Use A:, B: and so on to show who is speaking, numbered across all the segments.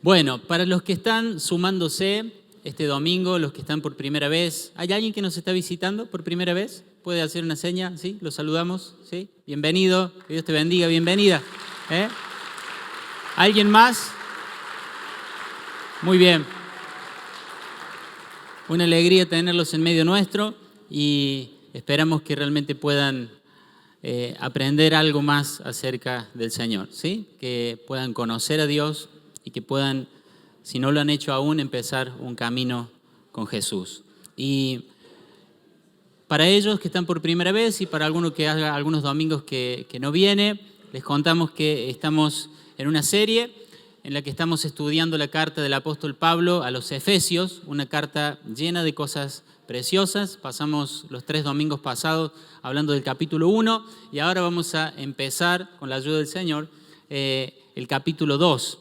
A: Bueno, para los que están sumándose este domingo, los que están por primera vez, ¿hay alguien que nos está visitando por primera vez? ¿Puede hacer una seña? ¿Sí? ¿Los saludamos? ¿Sí? Bienvenido, que Dios te bendiga, bienvenida. ¿Alguien más? Muy bien. Una alegría tenerlos en medio nuestro y esperamos que realmente puedan aprender algo más acerca del Señor, ¿sí? Que puedan conocer a Dios y que puedan, si no lo han hecho aún, empezar un camino con Jesús. Y para ellos que están por primera vez y para algunos que haga algunos domingos que no viene, les contamos que estamos en una serie en la que estamos estudiando la carta del apóstol Pablo a los Efesios, una carta llena de cosas preciosas. Pasamos los 3 domingos pasados hablando del capítulo 1 y ahora vamos a empezar, con la ayuda del Señor, el capítulo 2.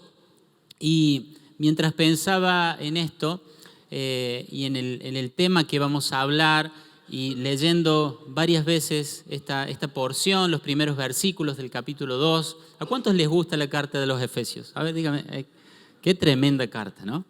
A: Y mientras pensaba en esto y en el tema que vamos a hablar y leyendo varias veces esta porción, los primeros versículos del capítulo 2, ¿a cuántos les gusta la carta de los Efesios? A ver, dígame, qué tremenda carta, ¿no?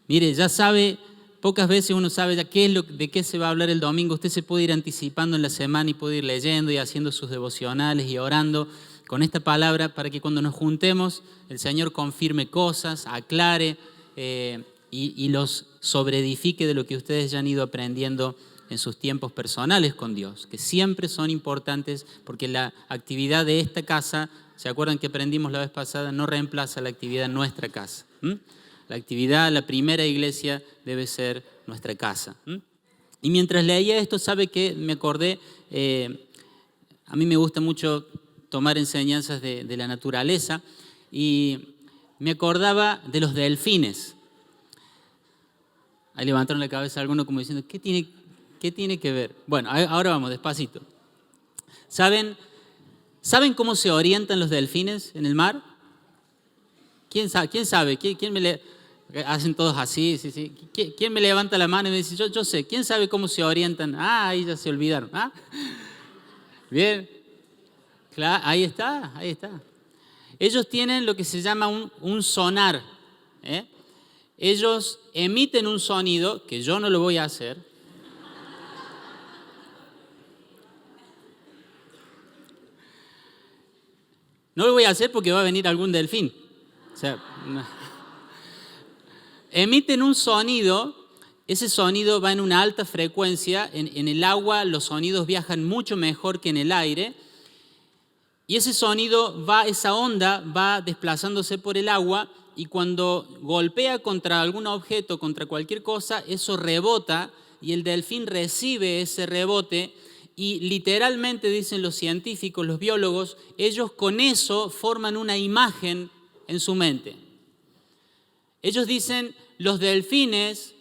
A: Mire, ya sabe, pocas veces uno sabe ya de qué se va a hablar el domingo. Usted se puede ir anticipando en la semana y puede ir leyendo y haciendo sus devocionales y orando con esta palabra para que cuando nos juntemos el Señor confirme cosas, aclare y los sobreedifique de lo que ustedes ya han ido aprendiendo en sus tiempos personales con Dios, que siempre son importantes porque la actividad de esta casa, ¿se acuerdan que aprendimos la vez pasada? No reemplaza la actividad en nuestra casa. La actividad, la primera iglesia debe ser nuestra casa. Y mientras leía esto, ¿sabe qué? Me acordé, a mí me gusta mucho tomar enseñanzas de la naturaleza y me acordaba de los delfines. Ahí levantaron la cabeza algunos como diciendo, ¿qué tiene que ver? Bueno, ahora vamos, despacito. ¿Saben cómo se orientan los delfines en el mar? ¿Quién sabe? ¿Quién me hacen todos así? Sí. ¿Quién me levanta la mano y me dice, yo sé? ¿Quién sabe cómo se orientan? Ahí ya se olvidaron. Bien. Claro, ahí está. Ellos tienen lo que se llama un sonar. Ellos emiten un sonido, que yo no lo voy a hacer. No lo voy a hacer porque va a venir algún delfín. O sea, no. Emiten un sonido, ese sonido va en una alta frecuencia. En el agua los sonidos viajan mucho mejor que en el aire. Y ese sonido esa onda va desplazándose por el agua y cuando golpea contra algún objeto, contra cualquier cosa, eso rebota y el delfín recibe ese rebote. Y literalmente, dicen los científicos, los biólogos, ellos con eso forman una imagen en su mente. Ellos dicen, los delfines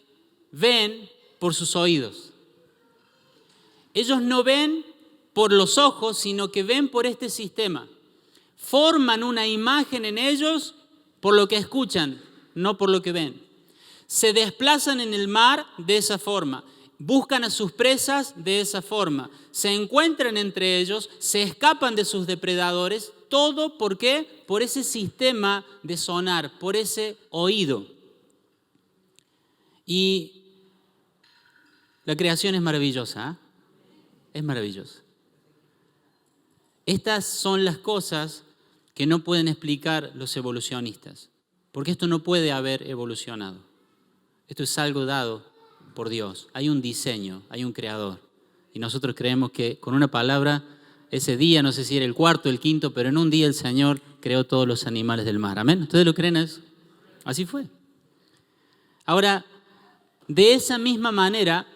A: ven por sus oídos. Ellos no ven por los ojos, sino que ven por este sistema. Forman una imagen en ellos por lo que escuchan, no por lo que ven. Se desplazan en el mar de esa forma. Buscan a sus presas de esa forma, se encuentran entre ellos, se escapan de sus depredadores, todo ¿por qué? Por ese sistema de sonar, por ese oído. Y la creación es maravillosa, es maravillosa. Estas son las cosas que no pueden explicar los evolucionistas, porque esto no puede haber evolucionado. Esto es algo dado por Dios. Hay un diseño, hay un creador. Y nosotros creemos que con una palabra, ese día, no sé si era el cuarto, el quinto, pero en un día el Señor creó todos los animales del mar. ¿Amén? ¿Ustedes lo creen eso? Así fue. Ahora, de esa misma manera,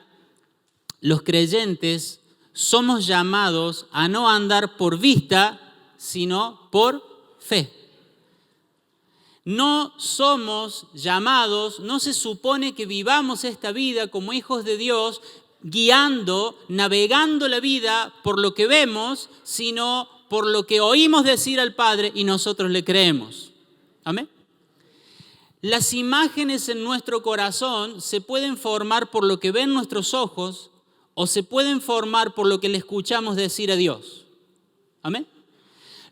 A: los creyentes somos llamados a no andar por vista, sino por fe. No somos llamados, no se supone que vivamos esta vida como hijos de Dios, navegando la vida por lo que vemos, sino por lo que oímos decir al Padre y nosotros le creemos. ¿Amén? Las imágenes en nuestro corazón se pueden formar por lo que ven nuestros ojos o se pueden formar por lo que le escuchamos decir a Dios. ¿Amén?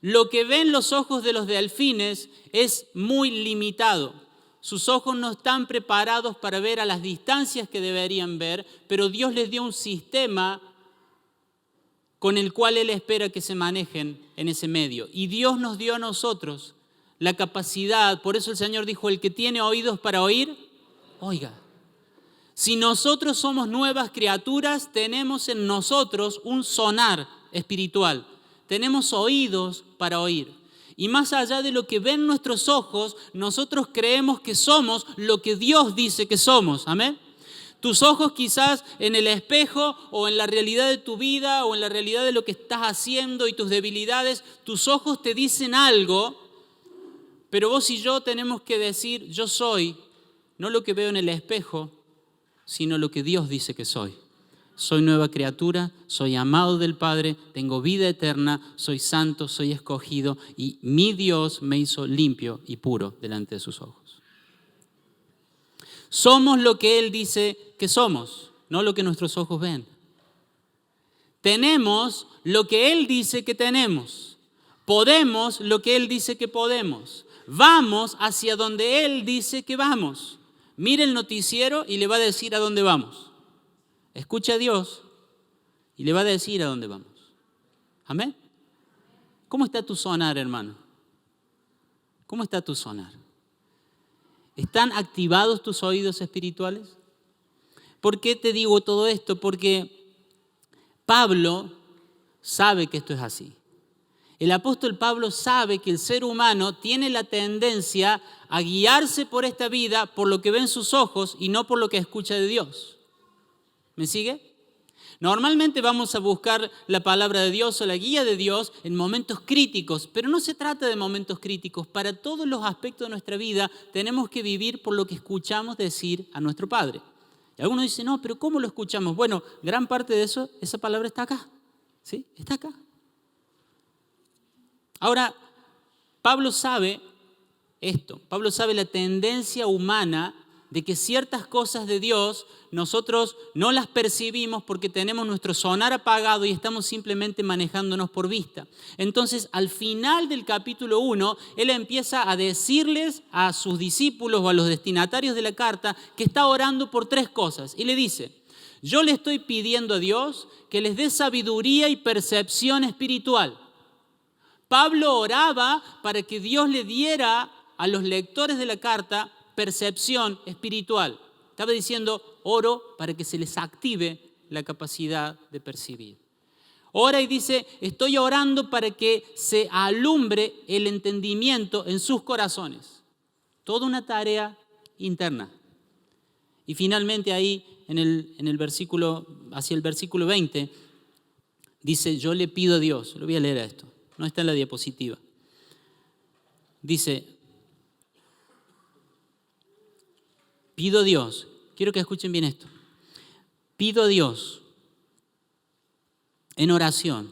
A: Lo que ven los ojos de los delfines es muy limitado. Sus ojos no están preparados para ver a las distancias que deberían ver, pero Dios les dio un sistema con el cual Él espera que se manejen en ese medio. Y Dios nos dio a nosotros la capacidad, por eso el Señor dijo, el que tiene oídos para oír, oiga. Si nosotros somos nuevas criaturas, tenemos en nosotros un sonar espiritual. Tenemos oídos para oír. Y más allá de lo que ven nuestros ojos, nosotros creemos que somos lo que Dios dice que somos. Amén. Tus ojos quizás en el espejo o en la realidad de tu vida o en la realidad de lo que estás haciendo y tus debilidades, tus ojos te dicen algo, pero vos y yo tenemos que decir, yo soy, no lo que veo en el espejo, sino lo que Dios dice que soy. Soy nueva criatura, soy amado del Padre, tengo vida eterna, soy santo, soy escogido y mi Dios me hizo limpio y puro delante de sus ojos. Somos lo que Él dice que somos, no lo que nuestros ojos ven. Tenemos lo que Él dice que tenemos. Podemos lo que Él dice que podemos. Vamos hacia donde Él dice que vamos. Mire el noticiero y le va a decir a dónde vamos. Escucha a Dios y le va a decir a dónde vamos. Amén. ¿Cómo está tu sonar, hermano? ¿Cómo está tu sonar? ¿Están activados tus oídos espirituales? ¿Por qué te digo todo esto? Porque Pablo sabe que esto es así. El apóstol Pablo sabe que el ser humano tiene la tendencia a guiarse por esta vida por lo que ven sus ojos y no por lo que escucha de Dios. ¿Me sigue? Normalmente vamos a buscar la palabra de Dios o la guía de Dios en momentos críticos, pero no se trata de momentos críticos. Para todos los aspectos de nuestra vida tenemos que vivir por lo que escuchamos decir a nuestro Padre. Y algunos dicen, no, pero ¿cómo lo escuchamos? Bueno, gran parte de eso, esa palabra está acá. ¿Sí? Está acá. Ahora, Pablo sabe esto. Pablo sabe la tendencia humana de que ciertas cosas de Dios nosotros no las percibimos porque tenemos nuestro sonar apagado y estamos simplemente manejándonos por vista. Entonces, al final del capítulo 1, él empieza a decirles a sus discípulos o a los destinatarios de la carta que está orando por 3 cosas. Y le dice, yo le estoy pidiendo a Dios que les dé sabiduría y percepción espiritual. Pablo oraba para que Dios le diera a los lectores de la carta percepción espiritual. Estaba diciendo, oro para que se les active la capacidad de percibir. Ora y dice, estoy orando para que se alumbre el entendimiento en sus corazones. Toda una tarea interna. Y finalmente ahí, en el versículo, hacia el versículo 20, dice, yo le pido a Dios, lo voy a leer a esto, no está en la diapositiva. Dice, pido a Dios, quiero que escuchen bien esto, pido a Dios en oración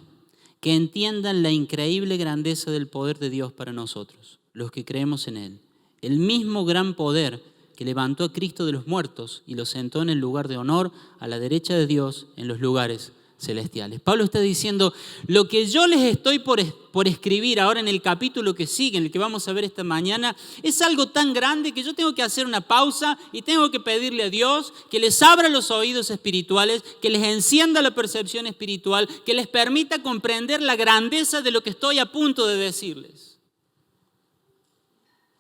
A: que entiendan la increíble grandeza del poder de Dios para nosotros, los que creemos en Él. El mismo gran poder que levantó a Cristo de los muertos y lo sentó en el lugar de honor a la derecha de Dios en los lugares celestiales. Pablo está diciendo, lo que yo les estoy por escribir ahora en el capítulo que sigue, en el que vamos a ver esta mañana, es algo tan grande que yo tengo que hacer una pausa y tengo que pedirle a Dios que les abra los oídos espirituales, que les encienda la percepción espiritual, que les permita comprender la grandeza de lo que estoy a punto de decirles.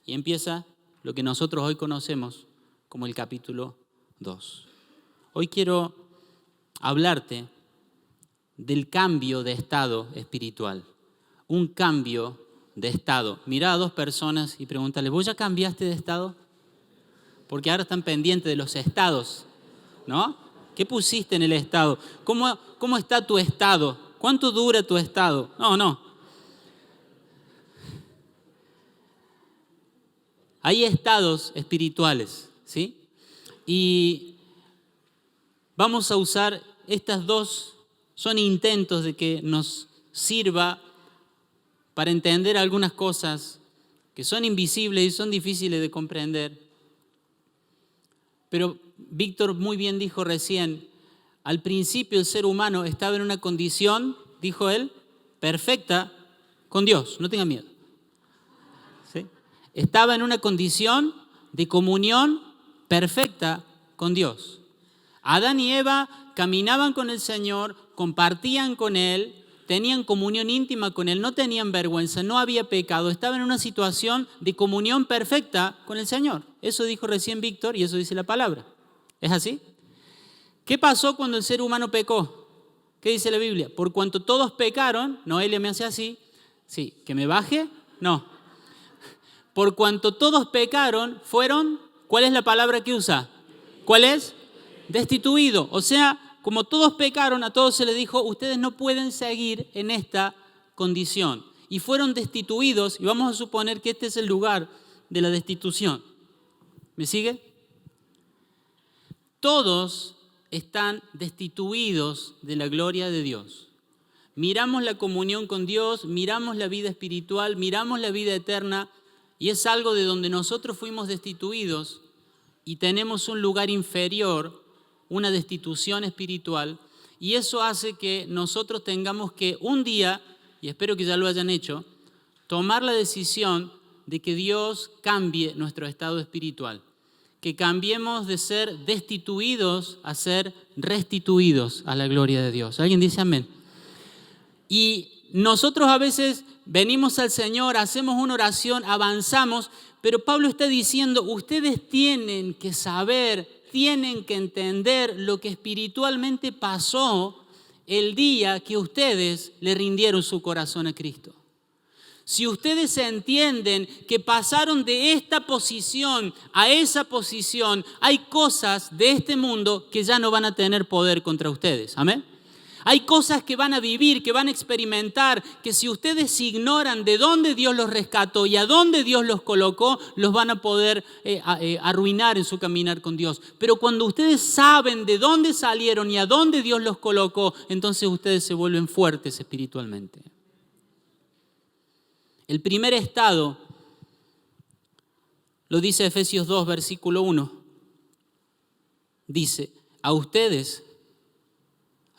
A: Y empieza lo que nosotros hoy conocemos como el capítulo 2. Hoy quiero hablarte del cambio de estado espiritual. Un cambio de estado. Mirá a 2 personas y pregúntale, ¿vos ya cambiaste de estado? Porque ahora están pendientes de los estados, ¿no? ¿Qué pusiste en el estado? ¿Cómo está tu estado? ¿Cuánto dura tu estado? No. Hay estados espirituales, ¿sí? Y vamos a usar estas 2. Son intentos de que nos sirva para entender algunas cosas que son invisibles y son difíciles de comprender. Pero Víctor muy bien dijo recién, al principio el ser humano estaba en una condición, dijo él, perfecta con Dios, no tenga miedo. ¿Sí? Estaba en una condición de comunión perfecta con Dios. Adán y Eva caminaban con el Señor, compartían con Él, tenían comunión íntima con Él, no tenían vergüenza, no había pecado, estaban en una situación de comunión perfecta con el Señor. Eso dijo recién Víctor y eso dice la palabra. ¿Es así? ¿Qué pasó cuando el ser humano pecó? ¿Qué dice la Biblia? Por cuanto todos pecaron, Noelia me hace así, sí, que me baje, no. Por cuanto todos pecaron, fueron, ¿cuál es la palabra que usa? ¿Cuál es? Destituido. O sea, como todos pecaron, a todos se les dijo, ustedes no pueden seguir en esta condición. Y fueron destituidos, y vamos a suponer que este es el lugar de la destitución. ¿Me sigue? Todos están destituidos de la gloria de Dios. Miramos la comunión con Dios, miramos la vida espiritual, miramos la vida eterna, y es algo de donde nosotros fuimos destituidos y tenemos un lugar inferior, una destitución espiritual, y eso hace que nosotros tengamos que un día, y espero que ya lo hayan hecho, tomar la decisión de que Dios cambie nuestro estado espiritual, que cambiemos de ser destituidos a ser restituidos a la gloria de Dios. ¿Alguien dice amén? Y nosotros a veces venimos al Señor, hacemos una oración, avanzamos, pero Pablo está diciendo, ustedes tienen que saber, tienen que entender lo que espiritualmente pasó el día que ustedes le rindieron su corazón a Cristo. Si ustedes entienden que pasaron de esta posición a esa posición, hay cosas de este mundo que ya no van a tener poder contra ustedes. ¿Amén? Hay cosas que van a vivir, que van a experimentar, que si ustedes ignoran de dónde Dios los rescató y a dónde Dios los colocó, los van a poder arruinar en su caminar con Dios. Pero cuando ustedes saben de dónde salieron y a dónde Dios los colocó, entonces ustedes se vuelven fuertes espiritualmente. El primer estado, lo dice Efesios 2, versículo 1, dice, a ustedes,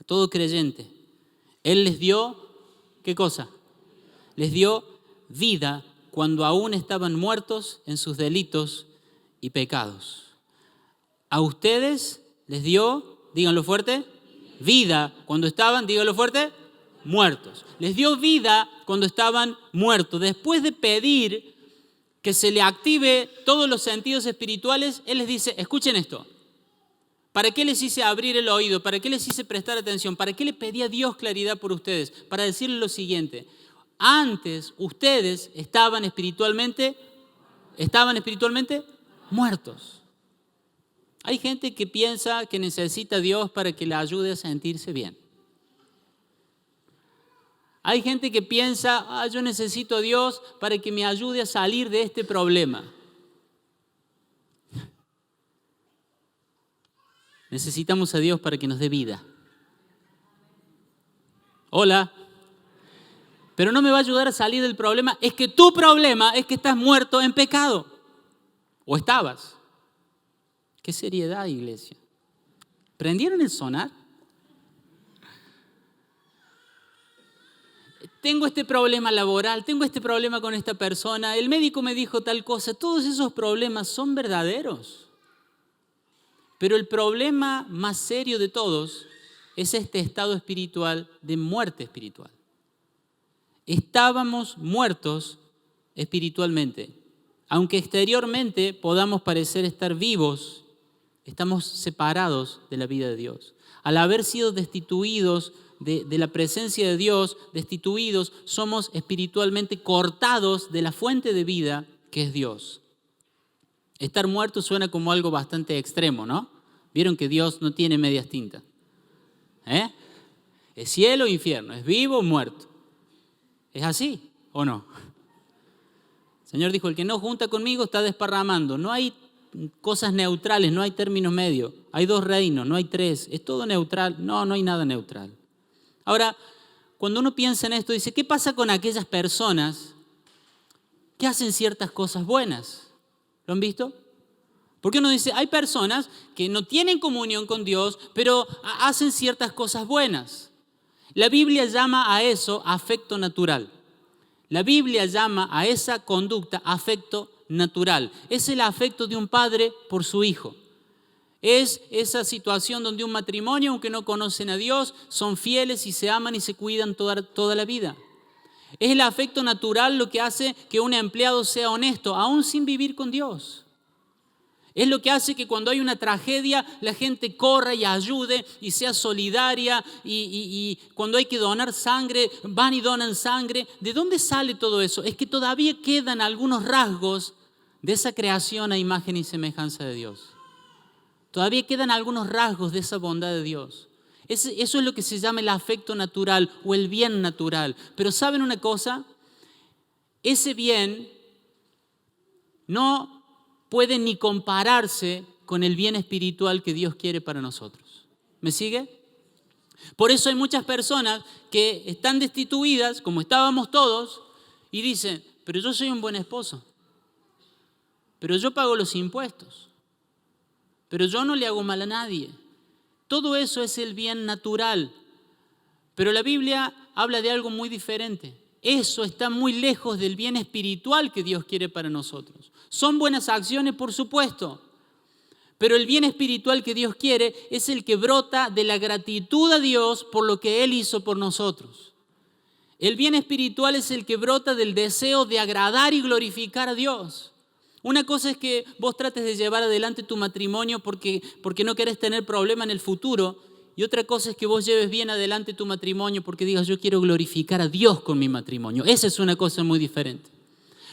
A: a todo creyente, Él les dio, ¿qué cosa? Les dio vida cuando aún estaban muertos en sus delitos y pecados. A ustedes les dio, díganlo fuerte, vida cuando estaban, díganlo fuerte, muertos. Les dio vida cuando estaban muertos. Después de pedir que se le active todos los sentidos espirituales, Él les dice, escuchen esto. ¿Para qué les hice abrir el oído? ¿Para qué les hice prestar atención? ¿Para qué le pedí a Dios claridad por ustedes? Para decirles lo siguiente. Antes ustedes estaban espiritualmente muertos. Hay gente que piensa que necesita a Dios para que le ayude a sentirse bien. Hay gente que piensa, yo necesito a Dios para que me ayude a salir de este problema. Necesitamos a Dios para que nos dé vida. Hola. Pero no me va a ayudar a salir del problema. Es que tu problema es que estás muerto en pecado. O estabas. ¿Qué seriedad, iglesia? ¿Prendieron el sonar? Tengo este problema laboral, tengo este problema con esta persona, el médico me dijo tal cosa. Todos esos problemas son verdaderos. Pero el problema más serio de todos es este estado espiritual de muerte espiritual. Estábamos muertos espiritualmente. Aunque exteriormente podamos parecer estar vivos, estamos separados de la vida de Dios. Al haber sido destituidos de la presencia de Dios, destituidos, somos espiritualmente cortados de la fuente de vida que es Dios. Estar muerto suena como algo bastante extremo, ¿no? Vieron que Dios no tiene medias tintas. Es cielo o infierno, es vivo o muerto. ¿Es así o no? El Señor dijo, el que no junta conmigo está desparramando. No hay cosas neutrales, no hay términos medios. Hay dos reinos, no hay tres. ¿Es todo neutral? No, no hay nada neutral. Ahora, cuando uno piensa en esto, dice, ¿qué pasa con aquellas personas que hacen ciertas cosas buenas? ¿Lo han visto? Porque uno dice, hay personas que no tienen comunión con Dios, pero hacen ciertas cosas buenas. La Biblia llama a eso afecto natural. La Biblia llama a esa conducta afecto natural. Es el afecto de un padre por su hijo. Es esa situación donde un matrimonio, aunque no conocen a Dios, son fieles y se aman y se cuidan toda la vida. Es el afecto natural lo que hace que un empleado sea honesto, aún sin vivir con Dios. Es lo que hace que cuando hay una tragedia la gente corra y ayude y sea solidaria y cuando hay que donar sangre, van y donan sangre. ¿De dónde sale todo eso? Es que todavía quedan algunos rasgos de esa creación a imagen y semejanza de Dios. Todavía quedan algunos rasgos de esa bondad de Dios. Eso es lo que se llama el afecto natural o el bien natural. Pero ¿saben una cosa? Ese bien no puede ni compararse con el bien espiritual que Dios quiere para nosotros. ¿Me sigue? Por eso hay muchas personas que están destituidas, como estábamos todos, y dicen, pero yo soy un buen esposo, pero yo pago los impuestos, pero yo no le hago mal a nadie. Todo eso es el bien natural, pero la Biblia habla de algo muy diferente. Eso está muy lejos del bien espiritual que Dios quiere para nosotros. Son buenas acciones, por supuesto, pero el bien espiritual que Dios quiere es el que brota de la gratitud a Dios por lo que Él hizo por nosotros. El bien espiritual es el que brota del deseo de agradar y glorificar a Dios. Una cosa es que vos trates de llevar adelante tu matrimonio porque no querés tener problema en el futuro. Y otra cosa es que vos lleves bien adelante tu matrimonio porque digas, yo quiero glorificar a Dios con mi matrimonio. Esa es una cosa muy diferente.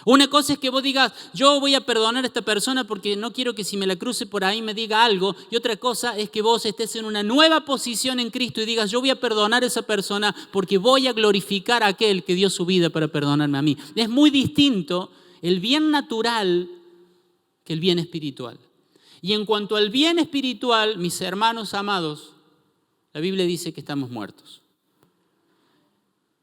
A: Una cosa es que vos digas, yo voy a perdonar a esta persona porque no quiero que si me la cruce por ahí me diga algo. Y otra cosa es que vos estés en una nueva posición en Cristo y digas, yo voy a perdonar a esa persona porque voy a glorificar a aquel que dio su vida para perdonarme a mí. Es muy distinto el bien natural que el bien espiritual. Y en cuanto al bien espiritual, mis hermanos amados, la Biblia dice que estamos muertos.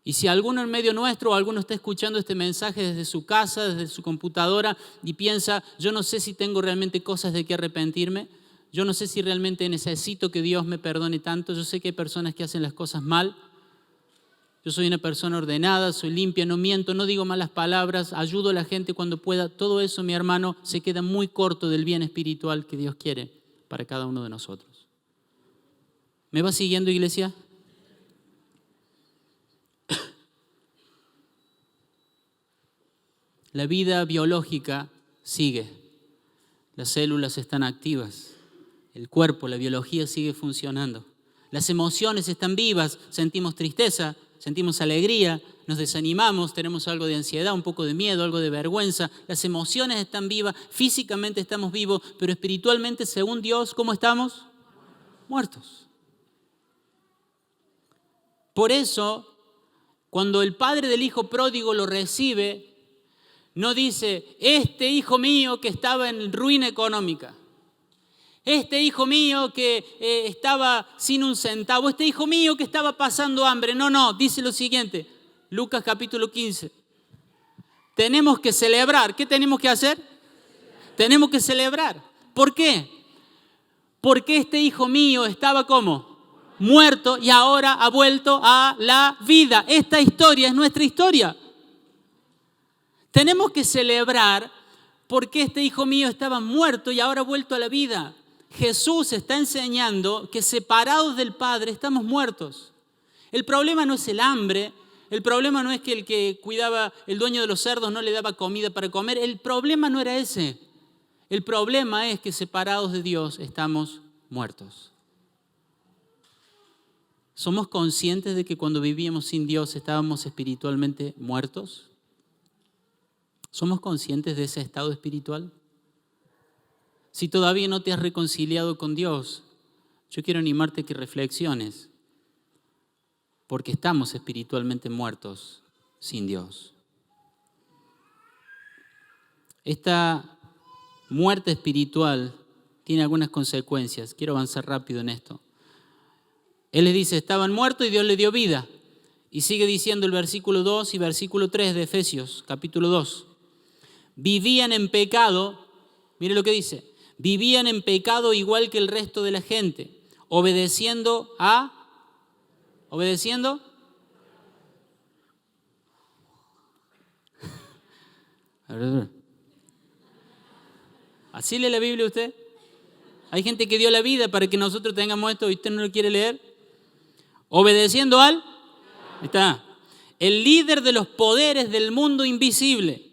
A: Y si alguno en medio nuestro o alguno está escuchando este mensaje desde su casa, desde su computadora y piensa, yo no sé si tengo realmente cosas de qué arrepentirme, yo no sé si realmente necesito que Dios me perdone tanto, yo sé que hay personas que hacen las cosas mal, yo soy una persona ordenada, soy limpia, no miento, no digo malas palabras, ayudo a la gente cuando pueda, todo eso, mi hermano, se queda muy corto del bien espiritual que Dios quiere para cada uno de nosotros. ¿Me va siguiendo, iglesia? La vida biológica sigue, las células están activas, el cuerpo, la biología sigue funcionando. Las emociones están vivas, sentimos tristeza, sentimos alegría, nos desanimamos, tenemos algo de ansiedad, un poco de miedo, algo de vergüenza. Las emociones están vivas, físicamente estamos vivos, pero espiritualmente, según Dios, ¿cómo estamos? Muertos. Por eso, cuando el padre del hijo pródigo lo recibe, no dice, este hijo mío que estaba en ruina económica, este hijo mío que estaba sin un centavo, este hijo mío que estaba pasando hambre. No, dice lo siguiente, Lucas capítulo 15. Tenemos que celebrar. ¿Qué tenemos que hacer? Tenemos que celebrar. ¿Por qué? Porque este hijo mío estaba ¿cómo? Muerto y ahora ha vuelto a la vida. Esta historia es nuestra historia. Tenemos que celebrar porque este hijo mío estaba muerto y ahora ha vuelto a la vida. Jesús está enseñando que separados del Padre estamos muertos. El problema no es el hambre, el problema no es que el que cuidaba, el dueño de los cerdos no le daba comida para comer. El problema no era ese. El problema es que separados de Dios estamos muertos. ¿Somos conscientes de que cuando vivíamos sin Dios estábamos espiritualmente muertos? ¿Somos conscientes de ese estado espiritual? Si todavía no te has reconciliado con Dios, yo quiero animarte a que reflexiones, porque estamos espiritualmente muertos sin Dios. Esta muerte espiritual tiene algunas consecuencias. Quiero avanzar rápido en esto. Él les dice, estaban muertos y Dios les dio vida. Y sigue diciendo el versículo 2 y versículo 3 de Efesios, capítulo 2. Vivían en pecado, mire lo que dice, vivían en pecado igual que el resto de la gente, obedeciendo. ¿Así lee la Biblia usted? Hay gente que dio la vida para que nosotros tengamos esto y usted no lo quiere leer. Obedeciendo al... Ahí está. El líder de los poderes del mundo invisible,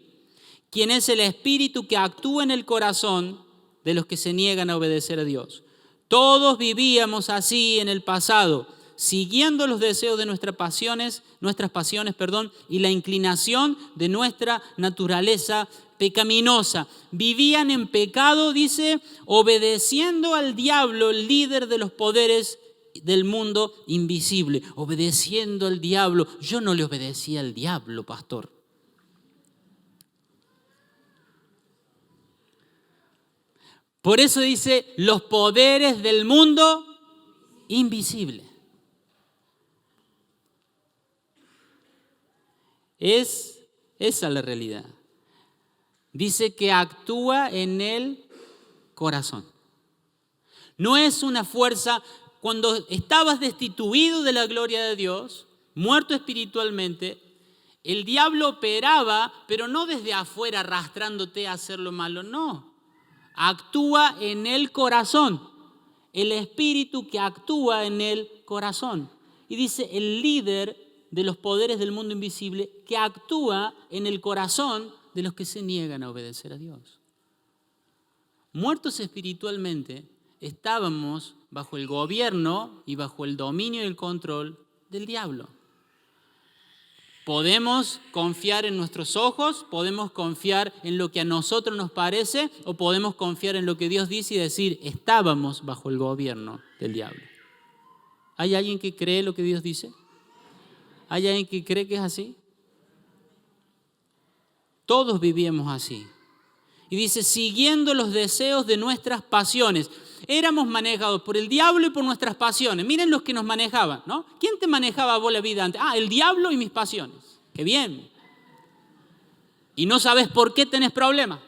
A: quien es el espíritu que actúa en el corazón de los que se niegan a obedecer a Dios. Todos vivíamos así en el pasado, siguiendo los deseos de nuestras pasiones, y la inclinación de nuestra naturaleza pecaminosa. Vivían en pecado, dice, obedeciendo al diablo, el líder de los poderes del mundo invisible. Obedeciendo al diablo. Yo no le obedecía al diablo, pastor. Por eso dice, los poderes del mundo invisible. Es esa la realidad. Dice que actúa en el corazón. No es una fuerza. Cuando estabas destituido de la gloria de Dios, muerto espiritualmente, el diablo operaba, pero no desde afuera arrastrándote a hacer lo malo, no. Actúa en el corazón. El espíritu que actúa en el corazón. Y dice el líder de los poderes del mundo invisible que actúa en el corazón de los que se niegan a obedecer a Dios. Muertos espiritualmente, estábamos bajo el gobierno y bajo el dominio y el control del diablo. Podemos confiar en nuestros ojos, podemos confiar en lo que a nosotros nos parece o podemos confiar en lo que Dios dice y decir, estábamos bajo el gobierno del diablo. ¿Hay alguien que cree lo que Dios dice? ¿Hay alguien que cree que es así? Todos vivíamos así. Y dice, siguiendo los deseos de nuestras pasiones. Éramos manejados por el diablo y por nuestras pasiones. Miren los que nos manejaban, ¿no? ¿Quién te manejaba a vos la vida antes? El diablo y mis pasiones. ¡Qué bien! Y no sabes por qué tenés problemas.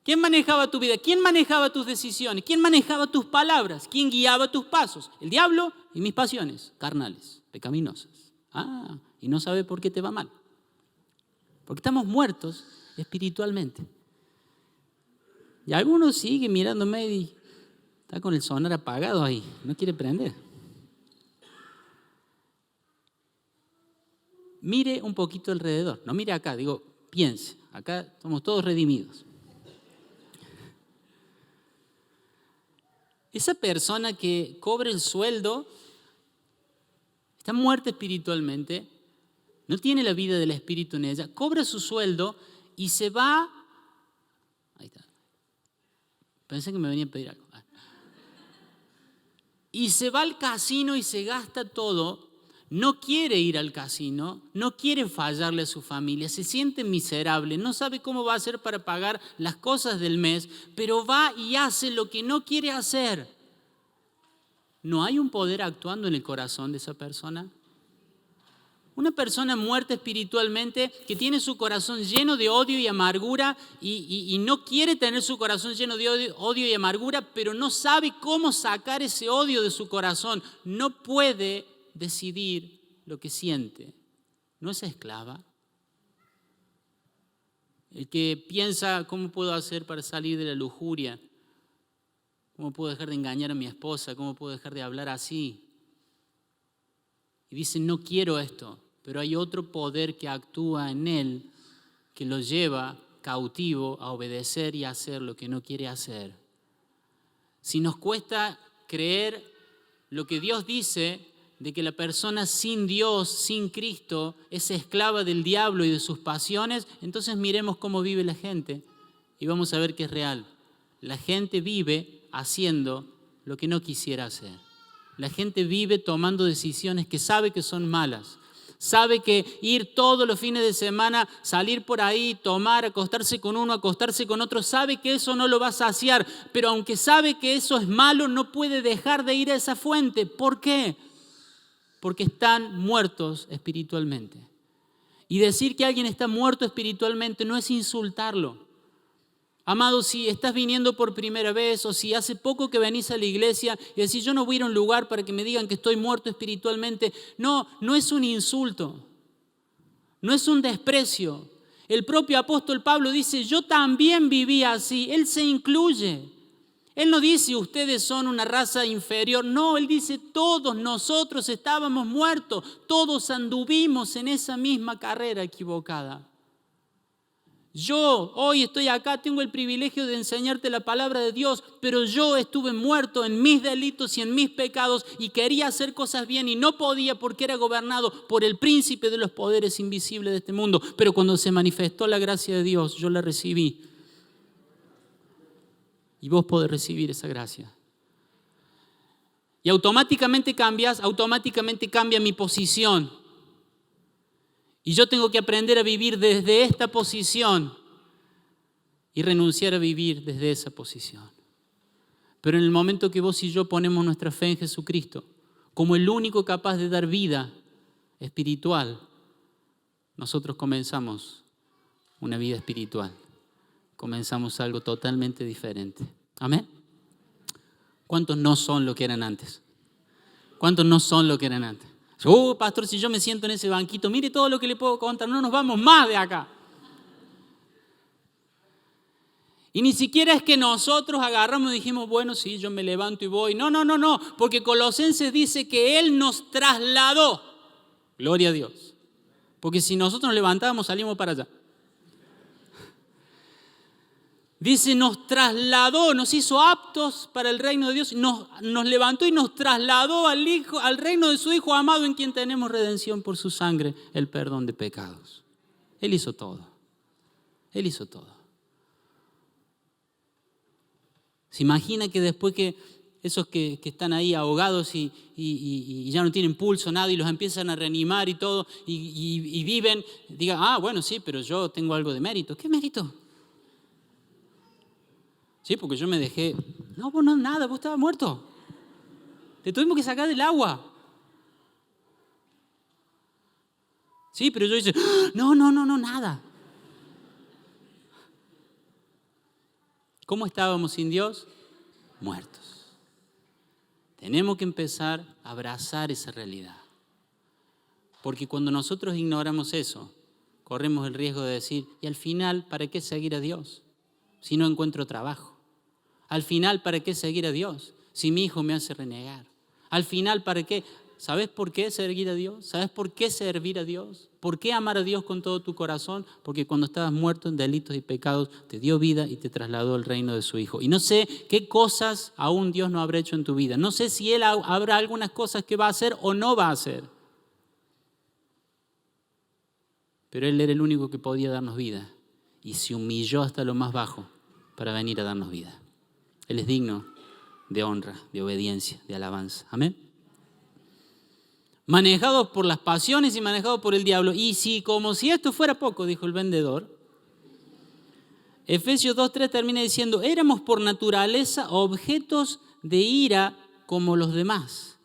A: ¿Quién manejaba tu vida? ¿Quién manejaba tus decisiones? ¿Quién manejaba tus palabras? ¿Quién guiaba tus pasos? El diablo y mis pasiones carnales, pecaminosas. Y no sabes por qué te va mal. Porque estamos muertos espiritualmente. Y algunos siguen mirándome y está con el sonar apagado ahí, no quiere prender. Mire un poquito alrededor, no mire acá, piense, acá somos todos redimidos. Esa persona que cobra el sueldo está muerta espiritualmente, no tiene la vida del espíritu en ella, cobra su sueldo y se va. Ahí está. Pensé que me venía a pedir algo. Y se va al casino y se gasta todo. No quiere ir al casino, no quiere fallarle a su familia, se siente miserable, no sabe cómo va a hacer para pagar las cosas del mes, pero va y hace lo que no quiere hacer. ¿No hay un poder actuando en el corazón de esa persona? Una persona muerta espiritualmente que tiene su corazón lleno de odio y amargura y no quiere tener su corazón lleno de odio y amargura, pero no sabe cómo sacar ese odio de su corazón. No puede decidir lo que siente. ¿No es esclava? El que piensa, ¿cómo puedo hacer para salir de la lujuria? ¿Cómo puedo dejar de engañar a mi esposa? ¿Cómo puedo dejar de hablar así? Y dice, no quiero esto, pero hay otro poder que actúa en él que lo lleva cautivo a obedecer y a hacer lo que no quiere hacer. Si nos cuesta creer lo que Dios dice de que la persona sin Dios, sin Cristo, es esclava del diablo y de sus pasiones, entonces miremos cómo vive la gente y vamos a ver que es real. La gente vive haciendo lo que no quisiera hacer. La gente vive tomando decisiones que sabe que son malas. Sabe que ir todos los fines de semana, salir por ahí, tomar, acostarse con uno, acostarse con otro, sabe que eso no lo va a saciar, pero aunque sabe que eso es malo, no puede dejar de ir a esa fuente. ¿Por qué? Porque están muertos espiritualmente. Y decir que alguien está muerto espiritualmente no es insultarlo. Amado, si estás viniendo por primera vez o si hace poco que venís a la iglesia y decís, yo no voy a ir a un lugar para que me digan que estoy muerto espiritualmente. No es un insulto, no es un desprecio. El propio apóstol Pablo dice, yo también vivía así. Él se incluye. Él no dice, ustedes son una raza inferior. No, él dice, todos nosotros estábamos muertos. Todos anduvimos en esa misma carrera equivocada. Yo hoy estoy acá, tengo el privilegio de enseñarte la palabra de Dios, pero yo estuve muerto en mis delitos y en mis pecados y quería hacer cosas bien y no podía porque era gobernado por el príncipe de los poderes invisibles de este mundo. Pero cuando se manifestó la gracia de Dios, yo la recibí. Y vos podés recibir esa gracia. Y automáticamente cambia mi posición. Y yo tengo que aprender a vivir desde esta posición y renunciar a vivir desde esa posición. Pero en el momento que vos y yo ponemos nuestra fe en Jesucristo como el único capaz de dar vida espiritual, nosotros comenzamos una vida espiritual. Comenzamos algo totalmente diferente. ¿Amén? ¿Cuántos no son lo que eran antes? ¿Cuántos no son lo que eran antes? Pastor, si yo me siento en ese banquito, mire todo lo que le puedo contar, no nos vamos más de acá. Y ni siquiera es que nosotros agarramos y dijimos, bueno, sí, yo me levanto y voy. No, porque Colosenses dice que Él nos trasladó. Gloria a Dios. Porque si nosotros nos levantábamos, salíamos para allá. Dice, nos trasladó, nos hizo aptos para el reino de Dios, nos levantó y nos trasladó al reino de su Hijo amado, en quien tenemos redención por su sangre, el perdón de pecados. Él hizo todo. Él hizo todo. ¿Se imagina que después que esos que están ahí ahogados y ya no tienen pulso, nada, y los empiezan a reanimar y todo, y viven, digan, bueno, sí, pero yo tengo algo de mérito? ¿Qué mérito? Sí, porque yo me dejé. No, vos no, nada, vos estabas muerto. Te tuvimos que sacar del agua. Sí, pero yo dije, no, nada. ¿Cómo estábamos sin Dios? Muertos. Tenemos que empezar a abrazar esa realidad. Porque cuando nosotros ignoramos eso, corremos el riesgo de decir, y al final, ¿para qué seguir a Dios si no encuentro trabajo? Al final, ¿para qué seguir a Dios si mi hijo me hace renegar? Al final, ¿para qué? ¿Sabes por qué seguir a Dios? ¿Sabes por qué servir a Dios? ¿Por qué amar a Dios con todo tu corazón? Porque cuando estabas muerto en delitos y pecados, te dio vida y te trasladó al reino de su Hijo. Y no sé qué cosas aún Dios no habrá hecho en tu vida. No sé si Él habrá algunas cosas que va a hacer o no va a hacer. Pero Él era el único que podía darnos vida. Y se humilló hasta lo más bajo para venir a darnos vida. Él es digno de honra, de obediencia, de alabanza. Amén. Manejados por las pasiones y manejados por el diablo. Y si como si esto fuera poco, dijo el vendedor, Efesios 2:3 termina diciendo, éramos por naturaleza objetos de ira como los demás.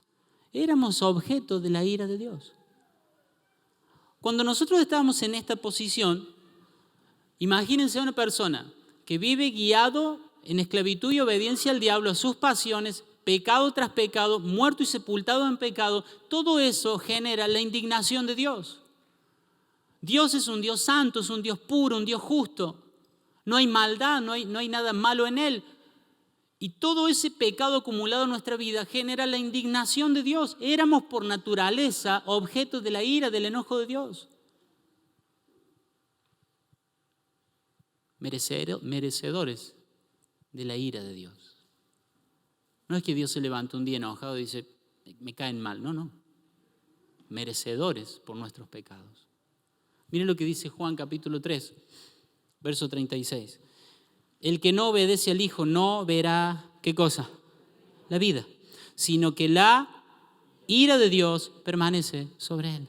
A: Éramos objetos de la ira de Dios. Cuando nosotros estábamos en esta posición, imagínense a una persona que vive guiado en esclavitud y obediencia al diablo, a sus pasiones, pecado tras pecado, muerto y sepultado en pecado. Todo eso genera la indignación de Dios. Dios es un Dios santo, es un Dios puro, un Dios justo. No hay maldad, no hay nada malo en Él. Y todo ese pecado acumulado en nuestra vida genera la indignación de Dios. Éramos por naturaleza objetos de la ira, del enojo de Dios. Merecedores de la ira de Dios. No es que Dios se levanta un día enojado y dice, me caen mal. No. Merecedores por nuestros pecados. Miren lo que dice Juan capítulo 3, verso 36. El que no obedece al Hijo no verá, ¿qué cosa? La vida, sino que la ira de Dios permanece sobre él.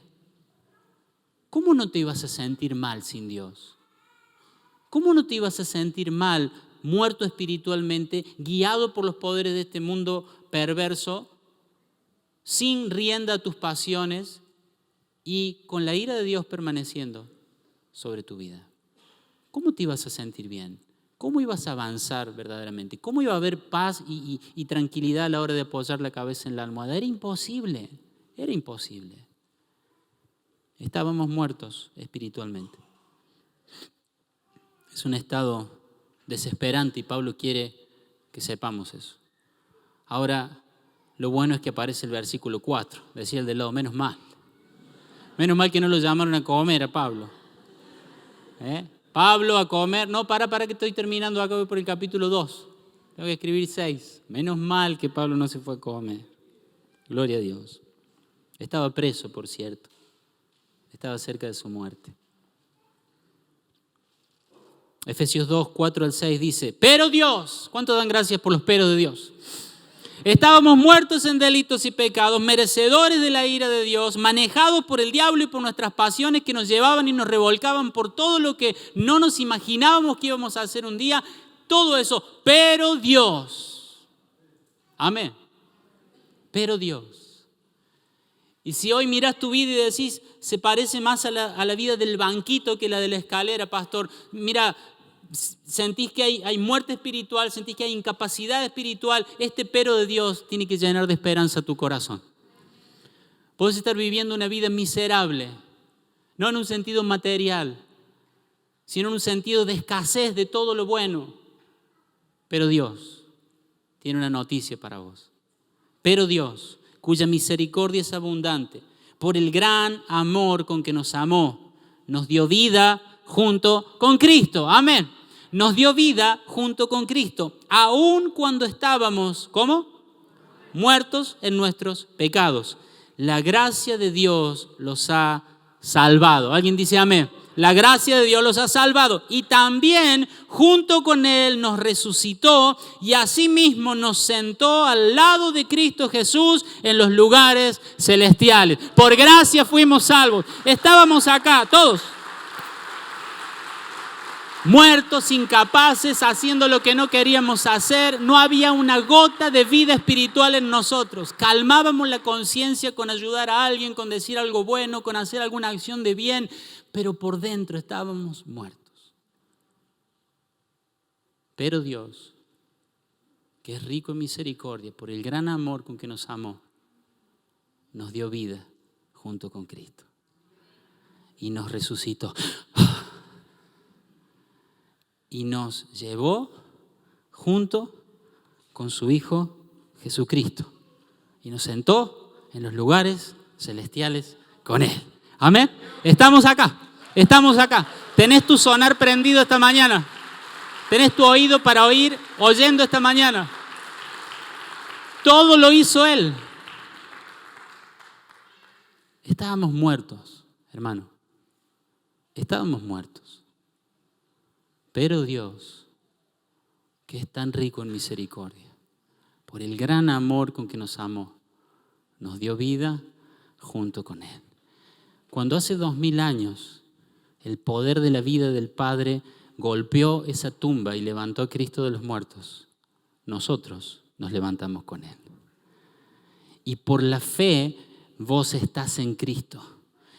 A: ¿Cómo no te ibas a sentir mal sin Dios? ¿Cómo no te ibas a sentir mal, muerto espiritualmente, guiado por los poderes de este mundo perverso, sin rienda a tus pasiones y con la ira de Dios permaneciendo sobre tu vida? ¿Cómo te ibas a sentir bien? ¿Cómo ibas a avanzar verdaderamente? ¿Cómo iba a haber paz y tranquilidad a la hora de apoyar la cabeza en la almohada? Era imposible. Estábamos muertos espiritualmente. Es un estado desesperante y Pablo quiere que sepamos eso. Ahora, lo bueno es que aparece el versículo 4, decía el del lado, menos mal. Menos mal que no lo llamaron a comer a Pablo. Pablo a comer, no, para que estoy terminando acá, voy por el capítulo 2. Tengo que escribir 6. Menos mal que Pablo no se fue a comer. Gloria a Dios. Estaba preso, por cierto. Estaba cerca de su muerte. Efesios 2, 4 al 6 dice, pero Dios, ¿cuánto dan gracias por los peros de Dios? Estábamos muertos en delitos y pecados, merecedores de la ira de Dios, manejados por el diablo y por nuestras pasiones que nos llevaban y nos revolcaban por todo lo que no nos imaginábamos que íbamos a hacer un día. Todo eso, pero Dios. Amén. Pero Dios. Y si hoy mirás tu vida y decís, se parece más a la vida del banquito que la de la escalera, pastor. Mira, sentís que hay muerte espiritual, sentís que hay incapacidad espiritual. Este pero de Dios tiene que llenar de esperanza tu corazón. Puedes estar viviendo una vida miserable, no en un sentido material, sino en un sentido de escasez de todo lo bueno. Pero Dios tiene una noticia para vos. Pero Dios, cuya misericordia es abundante, por el gran amor con que nos amó, nos dio vida junto con Cristo. Amén. Nos dio vida junto con Cristo, aun cuando estábamos, ¿cómo? Muertos en nuestros pecados. La gracia de Dios los ha salvado. ¿Alguien dice amén? La gracia de Dios los ha salvado y también junto con Él nos resucitó y asimismo nos sentó al lado de Cristo Jesús en los lugares celestiales. Por gracia fuimos salvos. Estábamos acá todos, muertos, incapaces, haciendo lo que no queríamos hacer. No había una gota de vida espiritual en nosotros. Calmábamos la conciencia con ayudar a alguien, con decir algo bueno, con hacer alguna acción de bien, pero por dentro estábamos muertos. Pero Dios, que es rico en misericordia, por el gran amor con que nos amó, nos dio vida junto con Cristo y nos resucitó. Y nos llevó junto con su Hijo Jesucristo. Y nos sentó en los lugares celestiales con Él. Amén. Estamos acá. Estamos acá. Tenés tu sonar prendido esta mañana. Tenés tu oído para oír oyendo esta mañana. Todo lo hizo Él. Estábamos muertos, hermano. Estábamos muertos. Pero Dios, que es tan rico en misericordia, por el gran amor con que nos amó, nos dio vida junto con Él. Cuando hace 2000 años el poder de la vida del Padre golpeó esa tumba y levantó a Cristo de los muertos, nosotros nos levantamos con Él. Y por la fe vos estás en Cristo.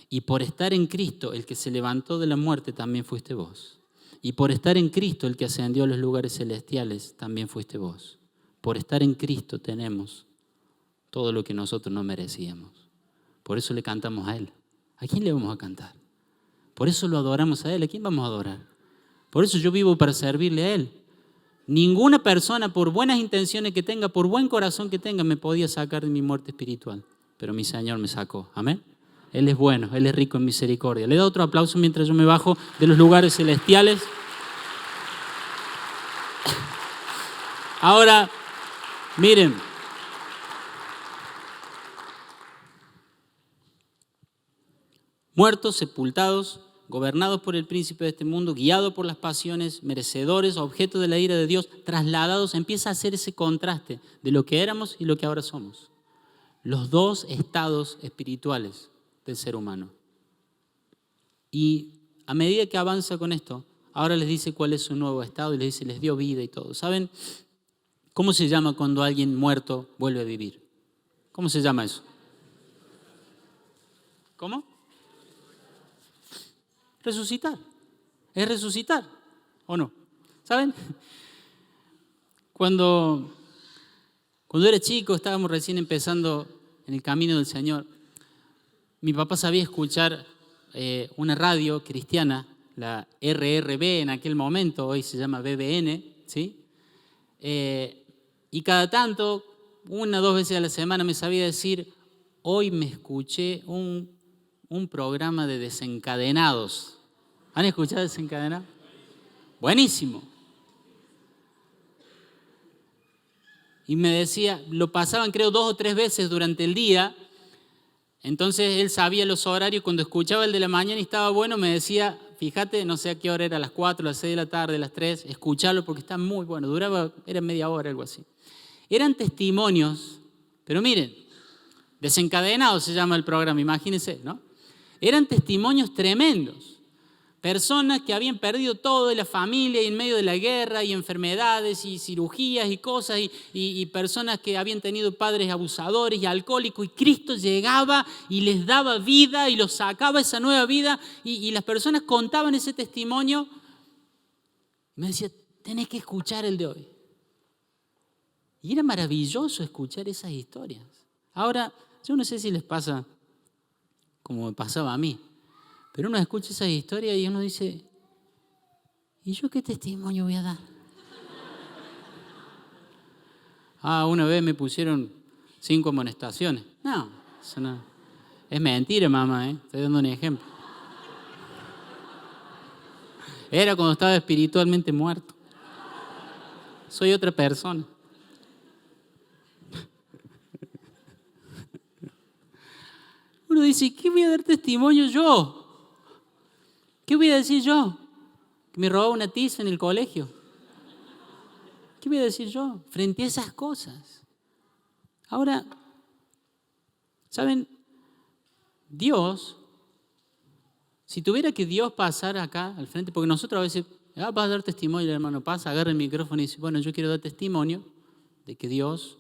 A: Y por estar en Cristo, el que se levantó de la muerte también fuiste vos. Y por estar en Cristo, el que ascendió a los lugares celestiales, también fuiste vos. Por estar en Cristo tenemos todo lo que nosotros no merecíamos. Por eso le cantamos a Él. ¿A quién le vamos a cantar? Por eso lo adoramos a Él. ¿A quién vamos a adorar? Por eso yo vivo para servirle a Él. Ninguna persona, por buenas intenciones que tenga, por buen corazón que tenga, me podía sacar de mi muerte espiritual. Pero mi Señor me sacó. Amén. Él es bueno, Él es rico en misericordia. Le doy otro aplauso mientras yo me bajo de los lugares celestiales. Ahora, miren. Muertos, sepultados, gobernados por el príncipe de este mundo, guiados por las pasiones, merecedores, objeto de la ira de Dios, trasladados, empieza a hacer ese contraste de lo que éramos y lo que ahora somos. Los dos estados espirituales del ser humano. Y a medida que avanza con esto, ahora les dice cuál es su nuevo estado y les dice, les dio vida y todo. ¿Saben cómo se llama cuando alguien muerto vuelve a vivir? ¿Cómo se llama eso? ¿Cómo? Resucitar. Es resucitar, ¿o no? ¿Saben? Cuando era chico, estábamos recién empezando en el camino del Señor. Mi papá sabía escuchar una radio cristiana la RRB en aquel momento, hoy se llama BBN, ¿sí? Y cada tanto, 1 o 2 veces a la semana me sabía decir, hoy me escuché un programa de Desencadenados. ¿Han escuchado Desencadenados? Buenísimo. Y me decía, lo pasaban creo 2 o 3 veces durante el día. Entonces él sabía los horarios. Cuando escuchaba el de la mañana y estaba bueno, me decía, fíjate, no sé a qué hora era, a las 4, a las 6 de la tarde, a las 3, escucharlo porque está muy bueno. Era media hora, algo así. Eran testimonios, pero miren, Desencadenados se llama el programa, imagínense, ¿no? Eran testimonios tremendos. Personas que habían perdido todo de la familia y en medio de la guerra y enfermedades y cirugías y cosas y personas que habían tenido padres abusadores y alcohólicos y Cristo llegaba y les daba vida y los sacaba esa nueva vida y las personas contaban ese testimonio y me decía, tenés que escuchar el de hoy. Y era maravilloso escuchar esas historias. Ahora, yo no sé si les pasa como me pasaba a mí. Pero uno escucha esas historias y uno dice, ¿y yo qué testimonio voy a dar? Una vez me pusieron 5 amonestaciones. No, eso no. Es mentira, mamá, estoy dando un ejemplo. Era cuando estaba espiritualmente muerto. Soy otra persona. Uno dice, ¿qué voy a dar testimonio yo? ¿Qué voy a decir yo? Que me robaba una tiza en el colegio. ¿Qué voy a decir yo frente a esas cosas? Ahora, ¿saben? Dios, si tuviera que Dios pasar acá al frente, porque nosotros a veces, vas a dar testimonio, el hermano pasa, agarra el micrófono y dice, bueno, yo quiero dar testimonio de que Dios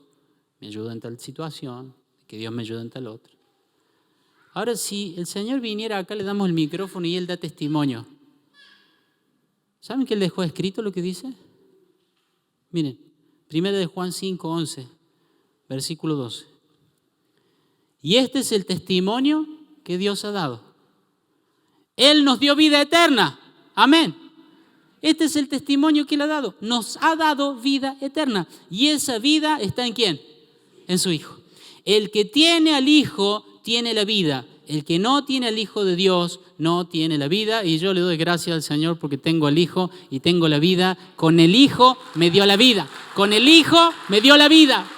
A: me ayuda en tal situación, de que Dios me ayuda en tal otra. Ahora, si el Señor viniera acá, le damos el micrófono y Él da testimonio. ¿Saben que Él dejó escrito lo que dice? Miren, 1 de Juan 5:11, versículo 12. Y este es el testimonio que Dios ha dado. Él nos dio vida eterna. Amén. Este es el testimonio que Él ha dado. Nos ha dado vida eterna. Y esa vida está ¿en quién? En su Hijo. El que tiene al Hijo tiene la vida. El que no tiene al Hijo de Dios no tiene la vida. Y yo le doy gracias al Señor porque tengo al Hijo y tengo la vida. Con el Hijo me dio la vida. Con el Hijo me dio la vida.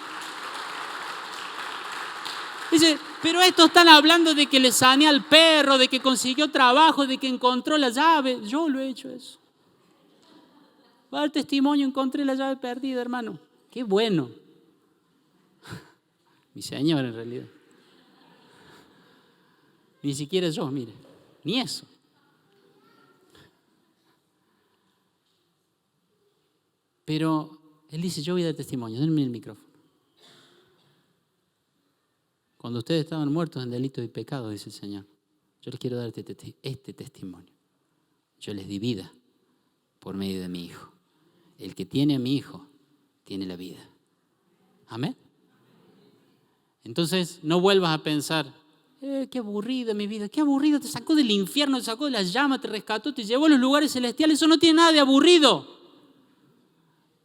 A: Dice, pero estos están hablando de que le sané al perro, de que consiguió trabajo, de que encontró la llave. Yo lo he hecho eso. Va a dar testimonio, encontré la llave perdida, hermano. Qué bueno. Mi Señor, en realidad. Ni siquiera yo, mire. Ni eso. Pero Él dice, yo voy a dar testimonio. Denme el micrófono. Cuando ustedes estaban muertos en delitos y pecados, dice el Señor, yo les quiero dar este testimonio. Yo les di vida por medio de mi Hijo. El que tiene a mi Hijo tiene la vida. Amén. Entonces, no vuelvas a pensar, qué aburrida mi vida, qué aburrido, te sacó del infierno, te sacó de las llamas, te rescató, te llevó a los lugares celestiales. Eso no tiene nada de aburrido.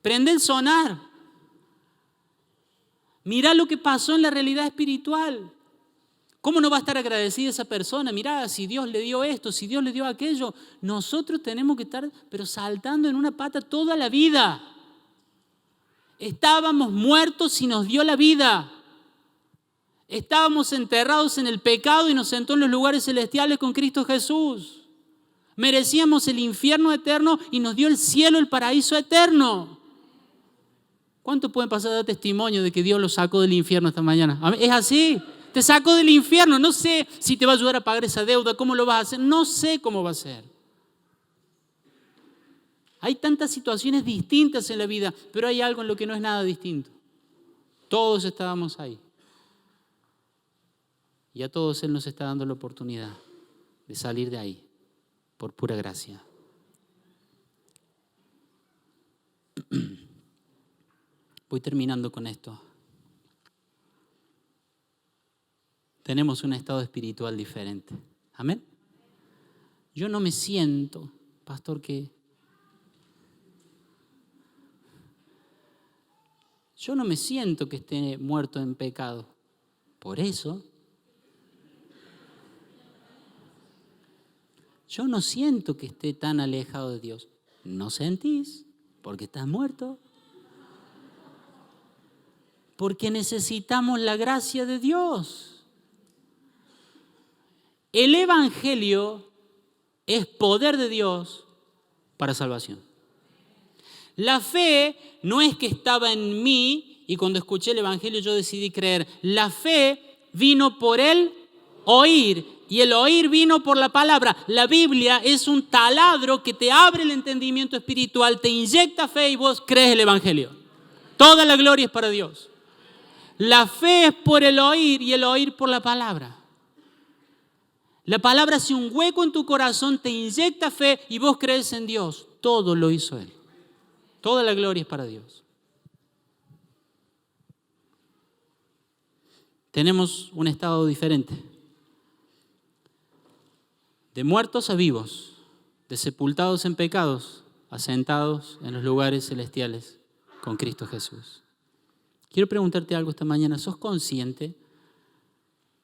A: Prende el sonar. Mirá lo que pasó en la realidad espiritual. ¿Cómo no va a estar agradecida esa persona? Mirá, si Dios le dio esto, si Dios le dio aquello. Nosotros tenemos que estar, pero saltando en una pata toda la vida. Estábamos muertos y nos dio la vida. Estábamos enterrados en el pecado y nos sentó en los lugares celestiales con Cristo Jesús. Merecíamos el infierno eterno y nos dio el cielo, el paraíso eterno. ¿Cuántos pueden pasar a dar testimonio de que Dios los sacó del infierno esta mañana? ¿Es así? Te sacó del infierno. No sé si te va a ayudar a pagar esa deuda, cómo lo vas a hacer. No sé cómo va a ser. Hay tantas situaciones distintas en la vida, pero hay algo en lo que no es nada distinto. Todos estábamos ahí. Y a todos Él nos está dando la oportunidad de salir de ahí por pura gracia. Voy terminando con esto. Tenemos un estado espiritual diferente. Amén. Yo no me siento pastor, que yo no me siento que esté muerto en pecado. Por eso, yo no siento que esté tan alejado de Dios. ¿No sentís? Porque estás muerto. Porque necesitamos la gracia de Dios. El Evangelio es poder de Dios para salvación. La fe no es que estaba en mí y cuando escuché el Evangelio yo decidí creer. La fe vino por el oír y el oír vino por la palabra. La Biblia es un taladro que te abre el entendimiento espiritual, te inyecta fe y vos crees el Evangelio. Toda la gloria es para Dios. La fe es por el oír y el oír por la palabra. La palabra hace un hueco en tu corazón, te inyecta fe y vos crees en Dios. Todo lo hizo Él. Toda la gloria es para Dios. Tenemos un estado diferente. De muertos a vivos, de sepultados en pecados, asentados en los lugares celestiales con Cristo Jesús. Quiero preguntarte algo esta mañana. ¿Sos consciente?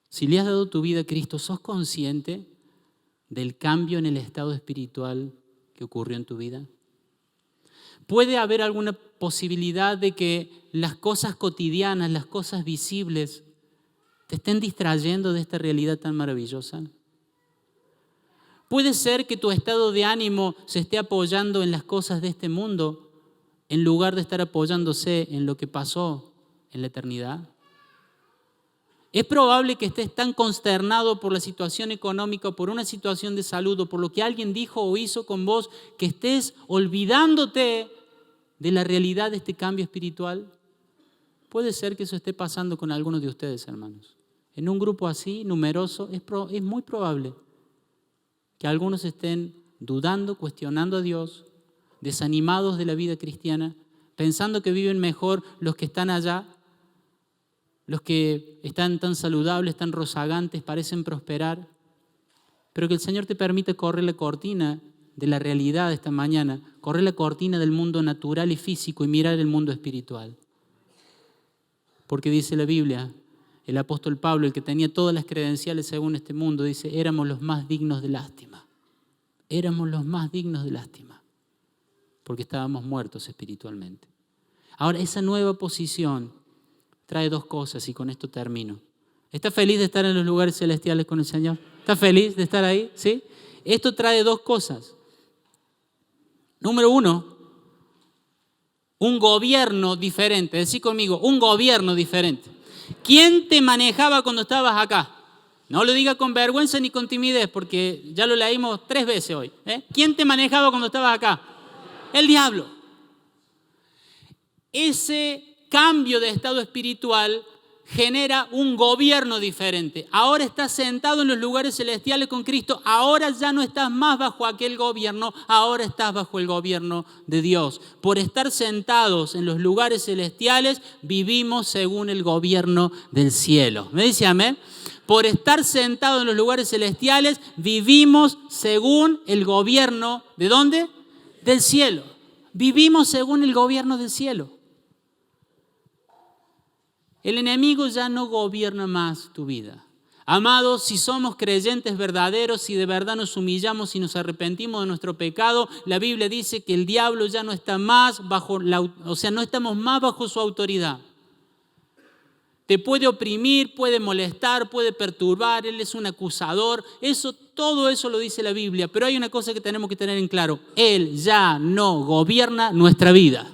A: Si le has dado tu vida a Cristo, ¿sos consciente del cambio en el estado espiritual que ocurrió en tu vida? ¿Puede haber alguna posibilidad de que las cosas cotidianas, las cosas visibles, te estén distrayendo de esta realidad tan maravillosa? ¿Puede ser que tu estado de ánimo se esté apoyando en las cosas de este mundo en lugar de estar apoyándose en lo que pasó en la eternidad? Es probable que estés tan consternado por la situación económica, por una situación de salud o por lo que alguien dijo o hizo con vos, que estés olvidándote de la realidad de este cambio espiritual. Puede ser que eso esté pasando con algunos de ustedes, hermanos. En un grupo así, numeroso, es muy probable que algunos estén dudando, cuestionando a Dios, desanimados de la vida cristiana, pensando que viven mejor los que están allá, los que están tan saludables, tan rozagantes, parecen prosperar, pero que el Señor te permite correr la cortina de la realidad esta mañana, correr la cortina del mundo natural y físico y mirar el mundo espiritual. Porque dice la Biblia, el apóstol Pablo, el que tenía todas las credenciales según este mundo, dice, éramos los más dignos de lástima. Éramos los más dignos de lástima, porque estábamos muertos espiritualmente. Ahora, esa nueva posición trae dos cosas y con esto termino. ¿Estás feliz de estar en los lugares celestiales con el Señor? ¿Estás feliz de estar ahí? ¿Sí? Esto trae dos cosas. Número uno, un gobierno diferente. Decí conmigo, un gobierno diferente. ¿Quién te manejaba cuando estabas acá? No lo diga con vergüenza ni con timidez, porque ya lo leímos 3 veces hoy. ¿Quién te manejaba cuando estabas acá? El diablo. Ese cambio de estado espiritual genera un gobierno diferente. Ahora estás sentado en los lugares celestiales con Cristo. Ahora ya no estás más bajo aquel gobierno. Ahora estás bajo el gobierno de Dios. Por estar sentados en los lugares celestiales, vivimos según el gobierno del cielo. ¿Me dice amén? Por estar sentados en los lugares celestiales, vivimos según el gobierno, ¿de dónde? Del cielo. Vivimos según el gobierno del cielo. El enemigo ya no gobierna más tu vida. Amados, si somos creyentes verdaderos, si de verdad nos humillamos y nos arrepentimos de nuestro pecado, la Biblia dice que el diablo ya no está más no estamos más bajo su autoridad. Te puede oprimir, puede molestar, puede perturbar, él es un acusador. Todo eso lo dice la Biblia, pero hay una cosa que tenemos que tener en claro. Él ya no gobierna nuestra vida.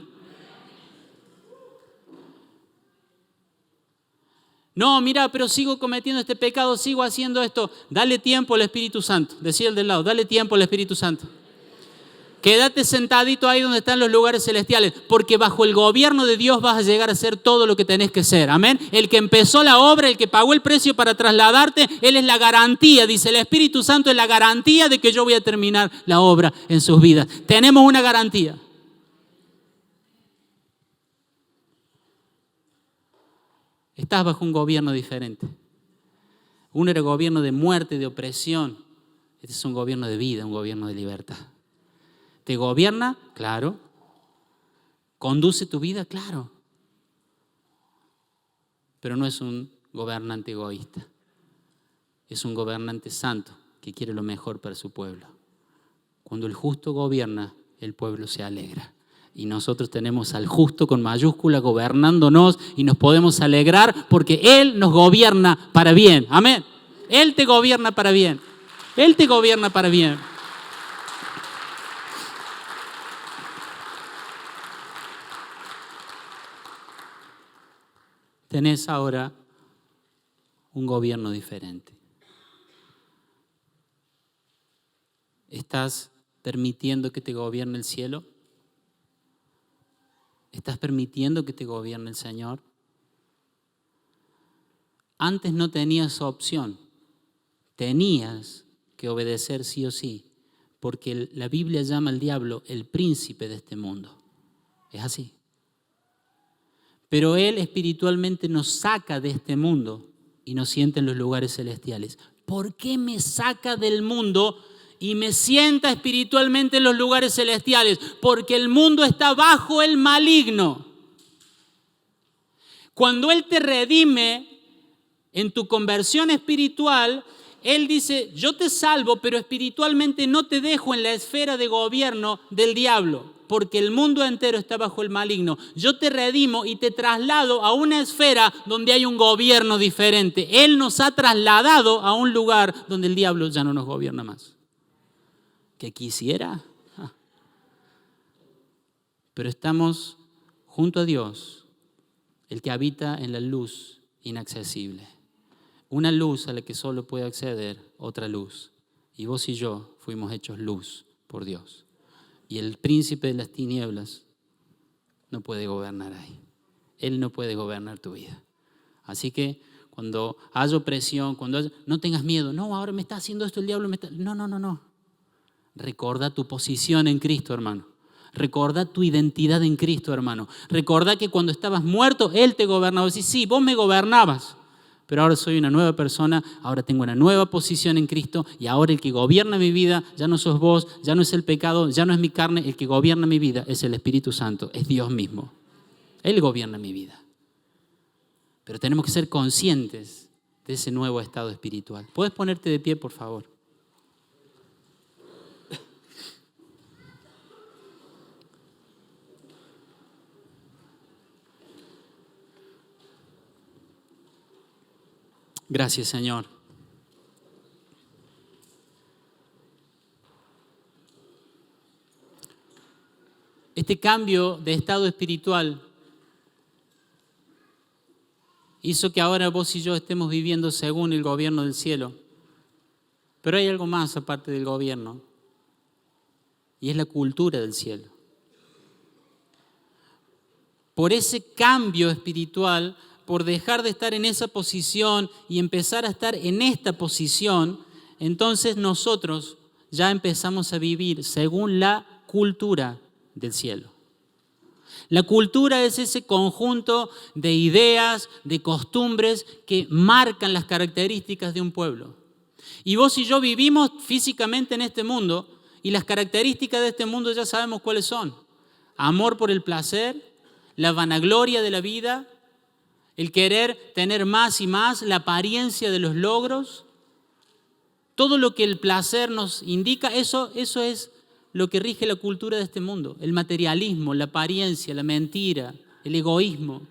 A: No, mira, pero sigo cometiendo este pecado, sigo haciendo esto. Dale tiempo al Espíritu Santo. Decía el del lado, dale tiempo al Espíritu Santo. Quédate sentadito ahí donde están los lugares celestiales, porque bajo el gobierno de Dios vas a llegar a ser todo lo que tenés que ser. Amén. El que empezó la obra, el que pagó el precio para trasladarte, Él es la garantía. Dice el Espíritu Santo es la garantía de que yo voy a terminar la obra en sus vidas. Tenemos una garantía. Estás bajo un gobierno diferente. Uno era gobierno de muerte, de opresión. Este es un gobierno de vida, un gobierno de libertad. ¿Te gobierna? Claro. ¿Conduce tu vida? Claro. Pero no es un gobernante egoísta. Es un gobernante santo que quiere lo mejor para su pueblo. Cuando el justo gobierna, el pueblo se alegra. Y nosotros tenemos al justo con mayúscula gobernándonos y nos podemos alegrar porque Él nos gobierna para bien. Amén. Él te gobierna para bien. Él te gobierna para bien. Tenés ahora un gobierno diferente. ¿Estás permitiendo que te gobierne el cielo? ¿Estás permitiendo que te gobierne el Señor? Antes no tenías opción. Tenías que obedecer sí o sí, porque la Biblia llama al diablo el príncipe de este mundo. Es así. Pero Él espiritualmente nos saca de este mundo y nos sienta en los lugares celestiales. ¿Por qué me saca del mundo y me sienta espiritualmente en los lugares celestiales? Porque el mundo está bajo el maligno. Cuando Él te redime en tu conversión espiritual, Él dice, yo te salvo, pero espiritualmente no te dejo en la esfera de gobierno del diablo, porque el mundo entero está bajo el maligno. Yo te redimo y te traslado a una esfera donde hay un gobierno diferente. Él nos ha trasladado a un lugar donde el diablo ya no nos gobierna más. ¿Qué quisiera? Pero estamos junto a Dios, el que habita en la luz inaccesible. Una luz a la que solo puede acceder otra luz. Y vos y yo fuimos hechos luz por Dios. Y el príncipe de las tinieblas no puede gobernar ahí. Él no puede gobernar tu vida. Así que cuando haya opresión, no tengas miedo. No, ahora me está haciendo esto el diablo. No. Recuerda tu posición en Cristo, hermano. Recuerda tu identidad en Cristo, hermano. Recuerda que cuando estabas muerto, Él te gobernaba. Decís, sí, vos me gobernabas. Pero ahora soy una nueva persona, ahora tengo una nueva posición en Cristo y ahora el que gobierna mi vida ya no sos vos, ya no es el pecado, ya no es mi carne, el que gobierna mi vida es el Espíritu Santo, es Dios mismo. Él gobierna mi vida. Pero tenemos que ser conscientes de ese nuevo estado espiritual. ¿Puedes ponerte de pie, por favor? Gracias, Señor. Este cambio de estado espiritual hizo que ahora vos y yo estemos viviendo según el gobierno del cielo. Pero hay algo más aparte del gobierno, y es la cultura del cielo. Por ese cambio espiritual, por dejar de estar en esa posición y empezar a estar en esta posición, entonces nosotros ya empezamos a vivir según la cultura del cielo. La cultura es ese conjunto de ideas, de costumbres que marcan las características de un pueblo. Y vos y yo vivimos físicamente en este mundo y las características de este mundo ya sabemos cuáles son. Amor por el placer, la vanagloria de la vida, el querer tener más y más, la apariencia de los logros, todo lo que el placer nos indica, eso es lo que rige la cultura de este mundo. El materialismo, la apariencia, la mentira, el egoísmo.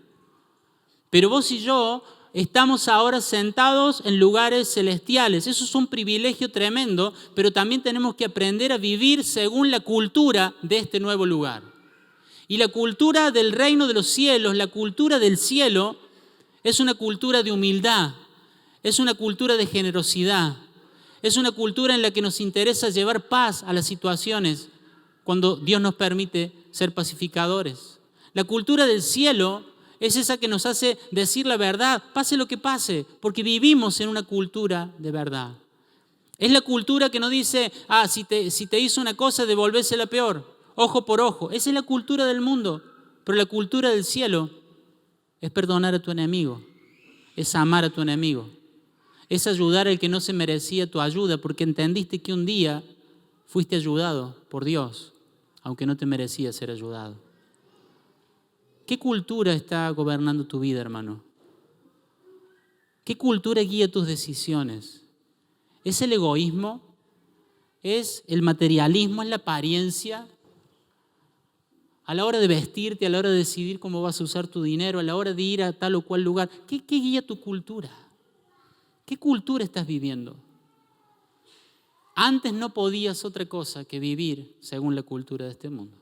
A: Pero vos y yo estamos ahora sentados en lugares celestiales. Eso es un privilegio tremendo, pero también tenemos que aprender a vivir según la cultura de este nuevo lugar. Y la cultura del reino de los cielos, la cultura del cielo, es una cultura de humildad, es una cultura de generosidad, es una cultura en la que nos interesa llevar paz a las situaciones cuando Dios nos permite ser pacificadores. La cultura del cielo es esa que nos hace decir la verdad, pase lo que pase, porque vivimos en una cultura de verdad. Es la cultura que no dice, si te hizo una cosa, devolvésela peor, ojo por ojo. Esa es la cultura del mundo, pero la cultura del cielo es perdonar a tu enemigo, es amar a tu enemigo, es ayudar al que no se merecía tu ayuda porque entendiste que un día fuiste ayudado por Dios aunque no te merecías ser ayudado. ¿Qué cultura está gobernando tu vida, hermano? ¿Qué cultura guía tus decisiones? ¿Es el egoísmo? ¿Es el materialismo? ¿Es la apariencia? A la hora de vestirte, a la hora de decidir cómo vas a usar tu dinero, a la hora de ir a tal o cual lugar, ¿qué guía tu cultura? ¿Qué cultura estás viviendo? Antes no podías otra cosa que vivir según la cultura de este mundo.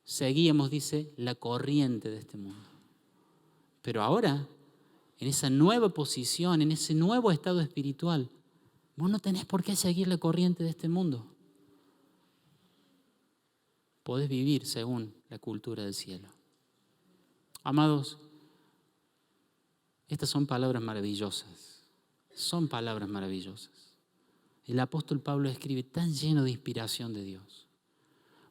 A: Seguíamos, dice, la corriente de este mundo. Pero ahora, en esa nueva posición, en ese nuevo estado espiritual, vos no tenés por qué seguir la corriente de este mundo. Podés vivir según la cultura del cielo. Amados, estas son palabras maravillosas. Son palabras maravillosas. El apóstol Pablo escribe tan lleno de inspiración de Dios.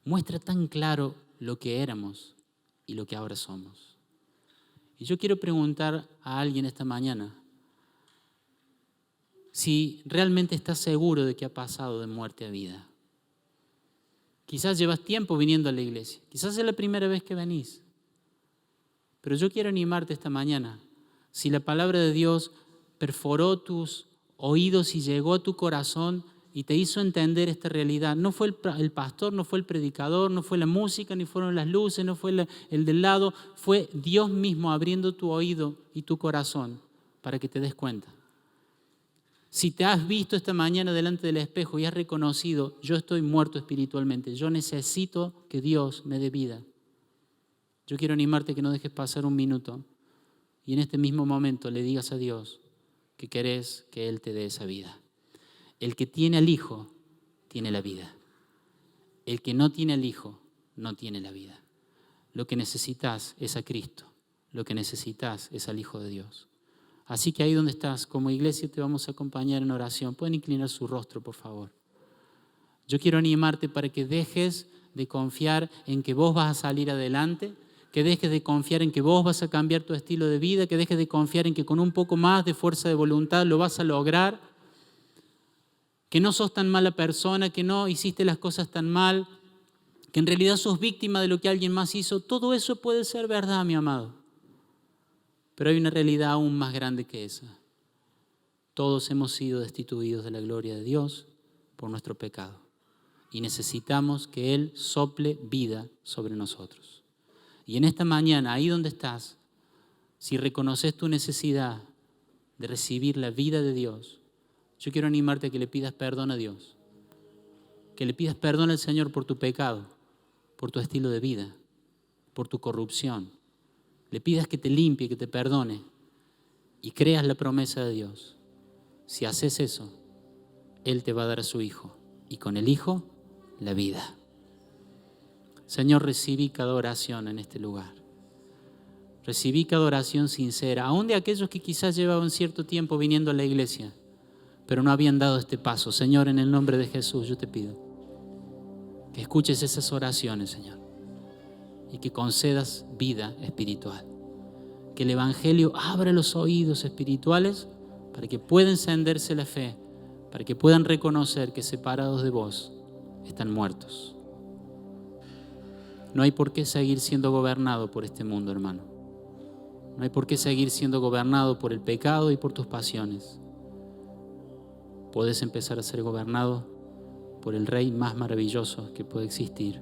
A: Muestra tan claro lo que éramos y lo que ahora somos. Y yo quiero preguntar a alguien esta mañana si realmente estás seguro de que ha pasado de muerte a vida. Quizás llevas tiempo viniendo a la iglesia, quizás es la primera vez que venís. Pero yo quiero animarte esta mañana. Si la palabra de Dios perforó tus oídos y llegó a tu corazón y te hizo entender esta realidad, no fue el pastor, no fue el predicador, no fue la música, ni fueron las luces, no fue el del lado, fue Dios mismo abriendo tu oído y tu corazón para que te des cuenta. Si te has visto esta mañana delante del espejo y has reconocido, yo estoy muerto espiritualmente, yo necesito que Dios me dé vida. Yo quiero animarte a que no dejes pasar un minuto y en este mismo momento le digas a Dios que querés que Él te dé esa vida. El que tiene al Hijo tiene la vida. El que no tiene al Hijo no tiene la vida. Lo que necesitas es a Cristo. Lo que necesitas es al Hijo de Dios. Así que ahí donde estás, como iglesia te vamos a acompañar en oración. Pueden inclinar su rostro, por favor. Yo quiero animarte para que dejes de confiar en que vos vas a salir adelante, que dejes de confiar en que vos vas a cambiar tu estilo de vida, que dejes de confiar en que con un poco más de fuerza de voluntad lo vas a lograr, que no sos tan mala persona, que no hiciste las cosas tan mal, que en realidad sos víctima de lo que alguien más hizo. Todo eso puede ser verdad, mi amado. Pero hay una realidad aún más grande que esa. Todos hemos sido destituidos de la gloria de Dios por nuestro pecado. Y necesitamos que Él sople vida sobre nosotros. Y en esta mañana, ahí donde estás, si reconoces tu necesidad de recibir la vida de Dios, yo quiero animarte a que le pidas perdón a Dios. Que le pidas perdón al Señor por tu pecado, por tu estilo de vida, por tu corrupción. Le pidas que te limpie, que te perdone y creas la promesa de Dios. Si haces eso, Él te va a dar a su Hijo y con el Hijo, la vida. Señor, recibí cada oración en este lugar. Recibí cada oración sincera, aún de aquellos que quizás llevaban cierto tiempo viniendo a la iglesia, pero no habían dado este paso. Señor, en el nombre de Jesús, yo te pido que escuches esas oraciones, Señor, y que concedas vida espiritual. Que el Evangelio abra los oídos espirituales para que pueda encenderse la fe, para que puedan reconocer que separados de vos están muertos. No hay por qué seguir siendo gobernado por este mundo, hermano. No hay por qué seguir siendo gobernado por el pecado y por tus pasiones. Puedes empezar a ser gobernado por el Rey más maravilloso que puede existir,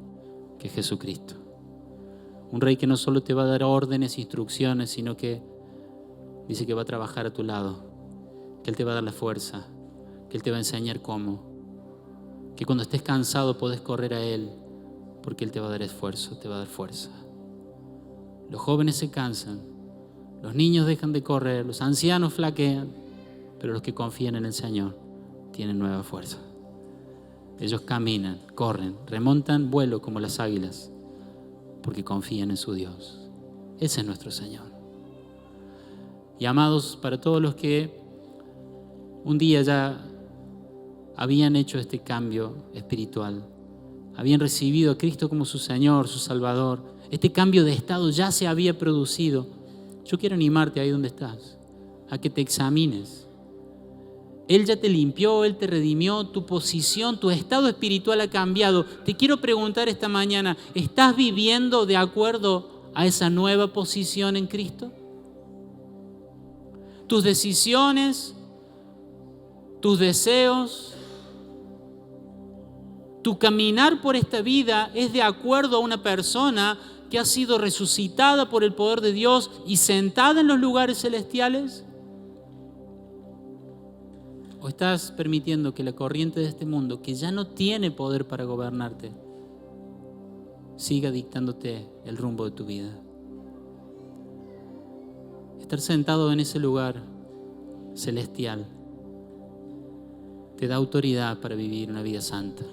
A: que es Jesucristo. Un Rey que no solo te va a dar órdenes, instrucciones, sino que dice que va a trabajar a tu lado, que Él te va a dar la fuerza, que Él te va a enseñar cómo, que cuando estés cansado podés correr a Él, porque Él te va a dar esfuerzo, te va a dar fuerza. Los jóvenes se cansan, los niños dejan de correr, los ancianos flaquean, pero los que confían en el Señor tienen nueva fuerza. Ellos caminan, corren, remontan vuelo como las águilas, porque confían en su Dios. Ese es nuestro Señor. Y amados, para todos los que un día ya habían hecho este cambio espiritual, habían recibido a Cristo como su Señor, su Salvador, este cambio de estado ya se había producido. Yo quiero animarte ahí donde estás, a que te examines Él ya te limpió, Él te redimió, tu posición, tu estado espiritual ha cambiado. Te quiero preguntar esta mañana, ¿estás viviendo de acuerdo a esa nueva posición en Cristo? Tus decisiones, tus deseos, tu caminar por esta vida es de acuerdo a una persona que ha sido resucitada por el poder de Dios y sentada en los lugares celestiales. ¿O estás permitiendo que la corriente de este mundo, que ya no tiene poder para gobernarte, siga dictándote el rumbo de tu vida? Estar sentado en ese lugar celestial te da autoridad para vivir una vida santa.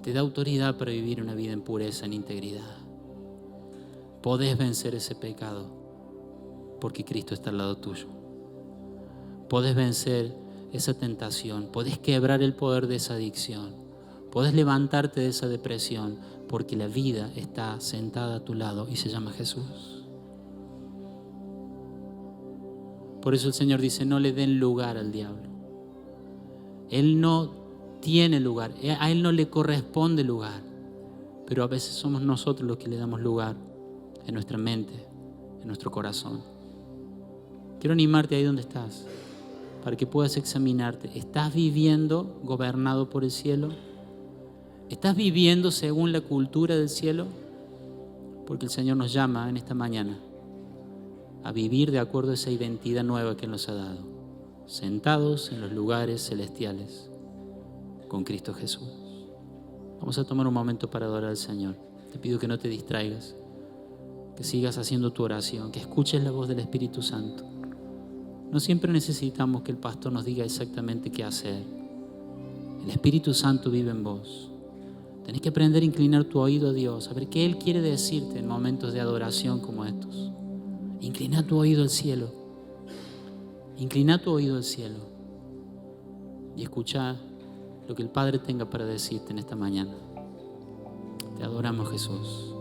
A: Te da autoridad para vivir una vida en pureza, en integridad. Podés vencer ese pecado porque Cristo está al lado tuyo. Podés vencer esa tentación, podés quebrar el poder de esa adicción, podés levantarte de esa depresión porque la vida está sentada a tu lado y se llama Jesús. Por eso el Señor dice, no le den lugar al diablo. Él no tiene lugar, a Él no le corresponde lugar, pero a veces somos nosotros los que le damos lugar en nuestra mente, en nuestro corazón. Quiero animarte ahí donde estás, para que puedas examinarte. ¿Estás viviendo gobernado por el cielo? ¿Estás viviendo según la cultura del cielo? Porque el Señor nos llama en esta mañana a vivir de acuerdo a esa identidad nueva que Él nos ha dado, sentados en los lugares celestiales con Cristo Jesús. Vamos a tomar un momento para adorar al Señor. Te pido que no te distraigas, que sigas haciendo tu oración, que escuches la voz del Espíritu Santo. No siempre necesitamos que el pastor nos diga exactamente qué hacer. El Espíritu Santo vive en vos. Tenés que aprender a inclinar tu oído a Dios, a ver qué Él quiere decirte en momentos de adoración como estos. Inclina tu oído al cielo. Inclina tu oído al cielo y escucha lo que el Padre tenga para decirte en esta mañana. Te adoramos, Jesús.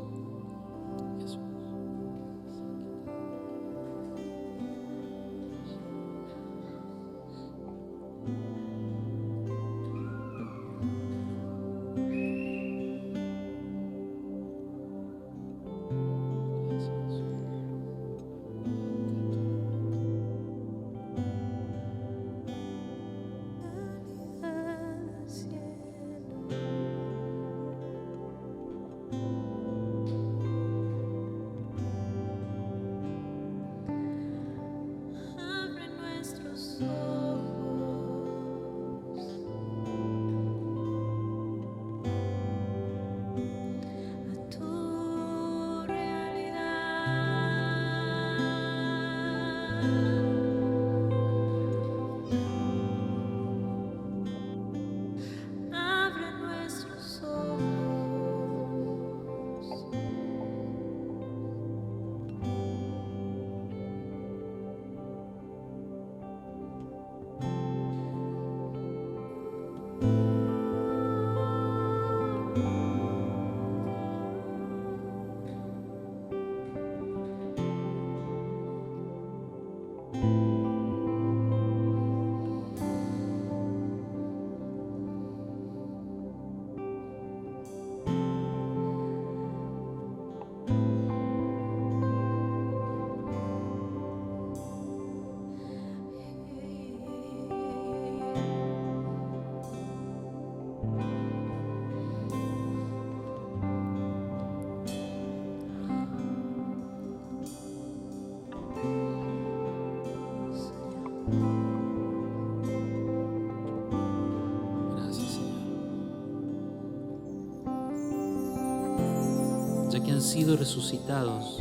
A: Que han sido resucitados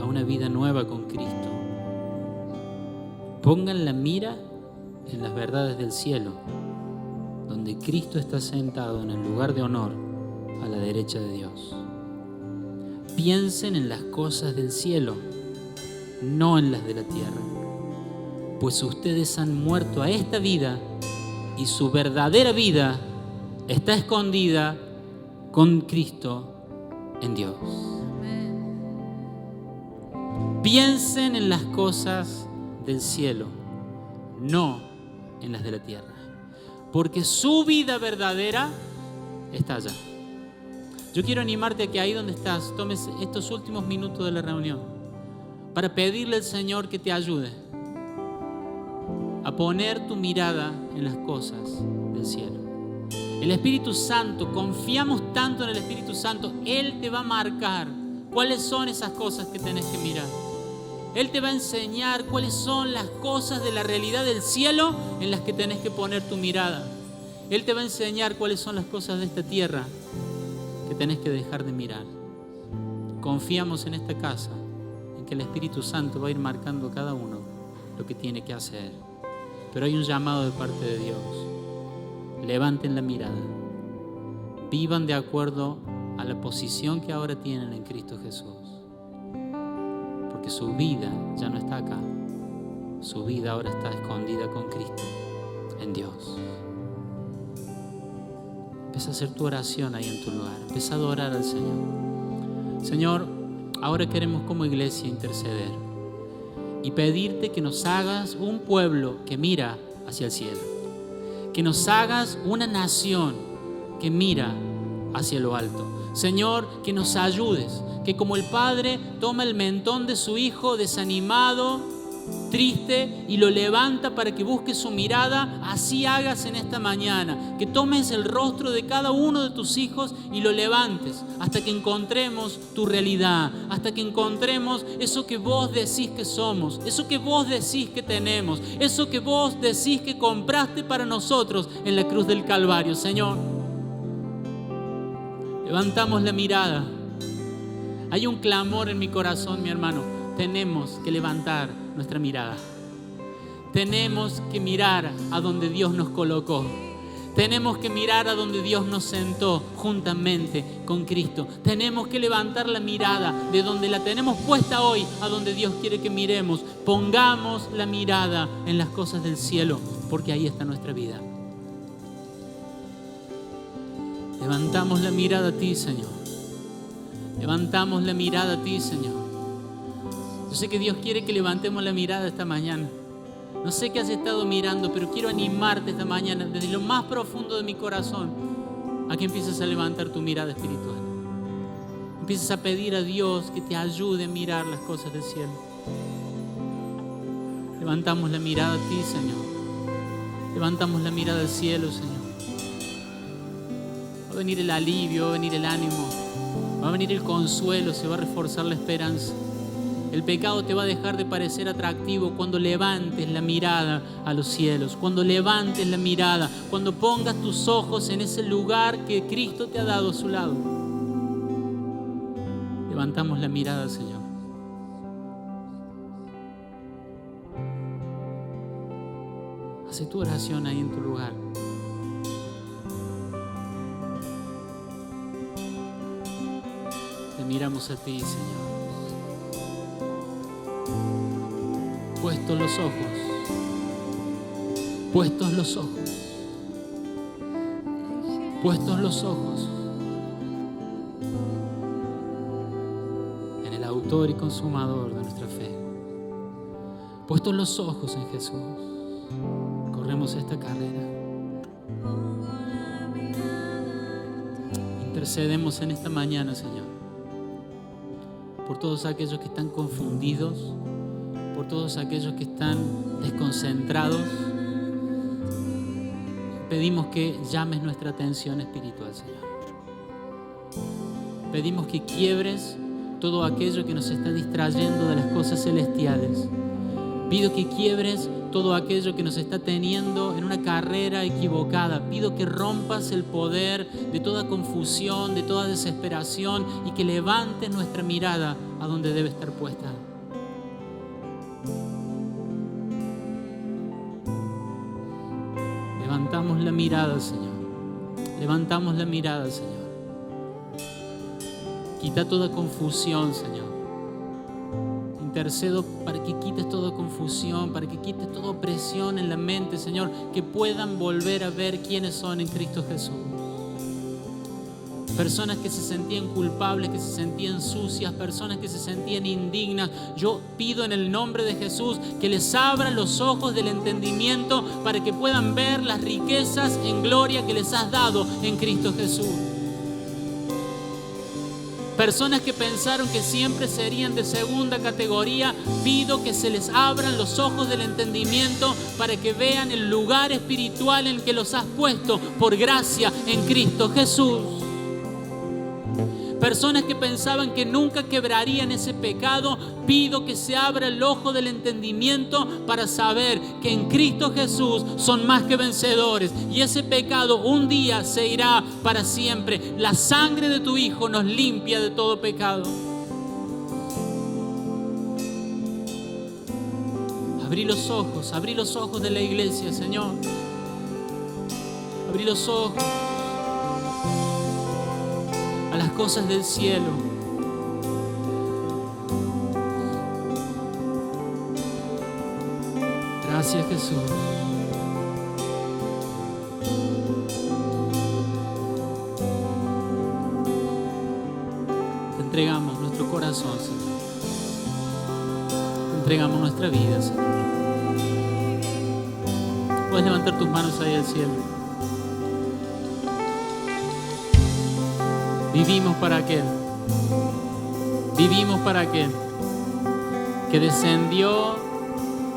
A: a una vida nueva con Cristo, pongan la mira en las verdades del cielo, donde Cristo está sentado en el lugar de honor a la derecha de Dios. Piensen en las cosas del cielo, no en las de la tierra, pues ustedes han muerto a esta vida y su verdadera vida está escondida con Cristo en Dios. Piensen en las cosas del cielo, no en las de la tierra, porque su vida verdadera está allá. Yo quiero animarte a que ahí donde estás, tomes estos últimos minutos de la reunión para pedirle al Señor que te ayude a poner tu mirada en las cosas del cielo. El Espíritu Santo, confiamos tanto en el Espíritu Santo, Él te va a marcar cuáles son esas cosas que tenés que mirar. Él te va a enseñar cuáles son las cosas de la realidad del cielo en las que tenés que poner tu mirada. Él te va a enseñar cuáles son las cosas de esta tierra que tenés que dejar de mirar. Confiamos en esta casa, en que el Espíritu Santo va a ir marcando cada uno lo que tiene que hacer. Pero hay un llamado de parte de Dios. Levanten la mirada. Vivan de acuerdo a la posición que ahora tienen en Cristo Jesús. Porque su vida ya no está acá. Su vida ahora está escondida con Cristo en Dios. Empieza a hacer tu oración ahí en tu lugar. Empieza a adorar al Señor. Señor, ahora queremos como iglesia interceder y pedirte que nos hagas un pueblo que mira hacia el cielo. Que nos hagas una nación que mira hacia lo alto. Señor, que nos ayudes, que como el Padre toma el mentón de su hijo desanimado, triste, y lo levanta para que busque su mirada, así hagas en esta mañana. Que tomes el rostro de cada uno de tus hijos y lo levantes hasta que encontremos tu realidad, hasta que encontremos eso que vos decís que somos, eso que vos decís que tenemos, eso que vos decís que compraste para nosotros en la cruz del Calvario. Señor, levantamos la mirada. Hay un clamor en mi corazón, mi hermano. Tenemos que levantar nuestra mirada. Tenemos que mirar a donde Dios nos colocó. Tenemos que mirar a donde Dios nos sentó juntamente con Cristo. Tenemos que levantar la mirada de donde la tenemos puesta hoy a donde Dios quiere que miremos. Pongamos la mirada en las cosas del cielo, porque ahí está nuestra vida. Levantamos la mirada a ti, Señor. Levantamos la mirada a ti, Señor. Yo sé que Dios quiere que levantemos la mirada esta mañana. No sé qué has estado mirando, pero quiero animarte esta mañana desde lo más profundo de mi corazón a que empieces a levantar tu mirada espiritual. Empieces a pedir a Dios que te ayude a mirar las cosas del cielo. Levantamos la mirada a ti, Señor. Levantamos la mirada al cielo, Señor. Va a venir el alivio, va a venir el ánimo, va a venir el consuelo, se va a reforzar la esperanza. El pecado te va a dejar de parecer atractivo cuando levantes la mirada a los cielos, cuando levantes la mirada, cuando pongas tus ojos en ese lugar que Cristo te ha dado a su lado. Levantamos la mirada al Señor. Hace tu oración ahí en tu lugar. Te miramos a ti, Señor. Puestos los ojos puestos los ojos en el autor y consumador de nuestra fe, puestos los ojos en Jesús, corremos esta carrera. Intercedemos en esta mañana, Señor, por todos aquellos que están confundidos, por todos aquellos que están desconcentrados. Pedimos que llames nuestra atención espiritual, Señor. Pedimos que quiebres todo aquello que nos está distrayendo de las cosas celestiales. Pido que quiebres todo aquello que nos está teniendo en una carrera equivocada. Pido que rompas el poder de toda confusión, de toda desesperación, y que levantes nuestra mirada a donde debe estar puesta. Levantamos la mirada, Señor. Levantamos la mirada, Señor. Quita toda confusión, Señor. Intercedo para que quites toda confusión, para que quites toda opresión en la mente, Señor, que puedan volver a ver quiénes son en Cristo Jesús. personas que se sentían culpables, que se sentían sucias, personas que se sentían indignas. Yo pido en el nombre de Jesús que les abra los ojos del entendimiento para que puedan ver las riquezas en gloria que les has dado en Cristo Jesús. Personas que pensaron que siempre serían de segunda categoría, pido que se les abran los ojos del entendimiento para que vean el lugar espiritual en que los has puesto por gracia en Cristo Jesús. Personas que pensaban que nunca quebrarían ese pecado, pido que se abra el ojo del entendimiento para saber que en Cristo Jesús son más que vencedores y ese pecado un día se irá para siempre. La sangre de tu Hijo nos limpia de todo pecado. Abrí los ojos de la iglesia, Señor. Abrí los ojos a las cosas del cielo. Gracias, Jesús. Te entregamos nuestro corazón, Señor. Te entregamos nuestra vida, Señor. Puedes levantar tus manos ahí al cielo. Vivimos para aquel que descendió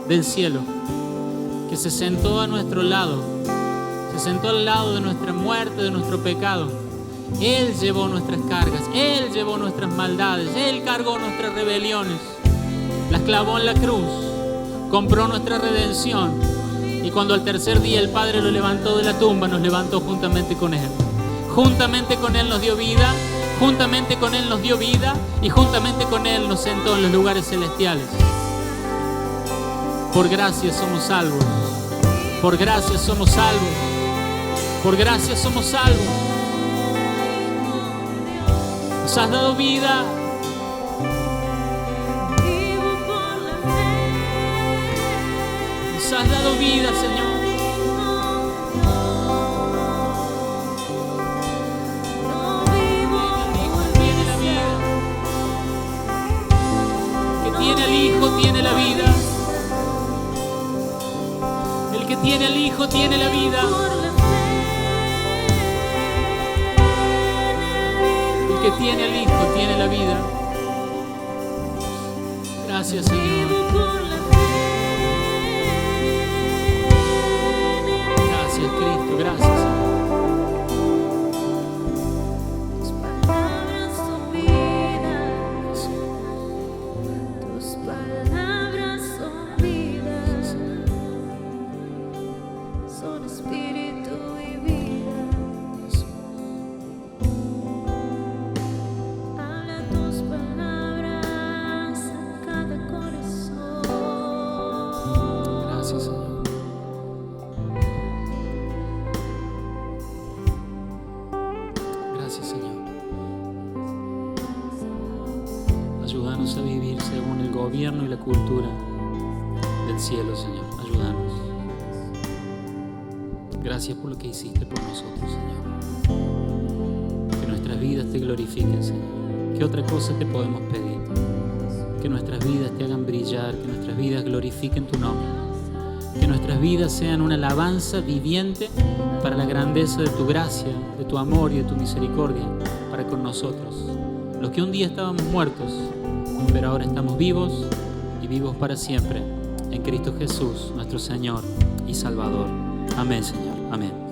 A: del cielo, que se sentó a nuestro lado, se sentó al lado de nuestra muerte, de nuestro pecado. Él llevó nuestras cargas, Él llevó nuestras maldades, Él cargó nuestras rebeliones, las clavó en la cruz, compró nuestra redención y cuando al tercer día el Padre lo levantó de la tumba, nos levantó juntamente con Él. Juntamente con Él nos dio vida, juntamente con Él nos dio vida y juntamente con Él nos sentó en los lugares celestiales. Por gracia somos salvos, por gracia somos salvos, por gracia somos salvos. Nos has dado vida. Nos has dado vida, Señor. Tiene el Hijo, tiene la vida. El que tiene el Hijo, tiene la vida. El que tiene el Hijo, tiene la vida. Gracias, Señor. Gracias, Cristo. Gracias, Señor. Ayúdanos a vivir según el gobierno y la cultura del cielo, Señor. Ayúdanos. Gracias por lo que hiciste por nosotros, Señor. Que nuestras vidas te glorifiquen, Señor. ¿Qué otra cosa te podemos pedir? Que nuestras vidas te hagan brillar, que nuestras vidas glorifiquen tu nombre. Que nuestras vidas sean una alabanza viviente para la grandeza de tu gracia, de tu amor y de tu misericordia para con nosotros. Los que un día estábamos muertos, pero ahora estamos vivos y vivos para siempre en Cristo Jesús, nuestro Señor y Salvador. Amén, Señor. Amén.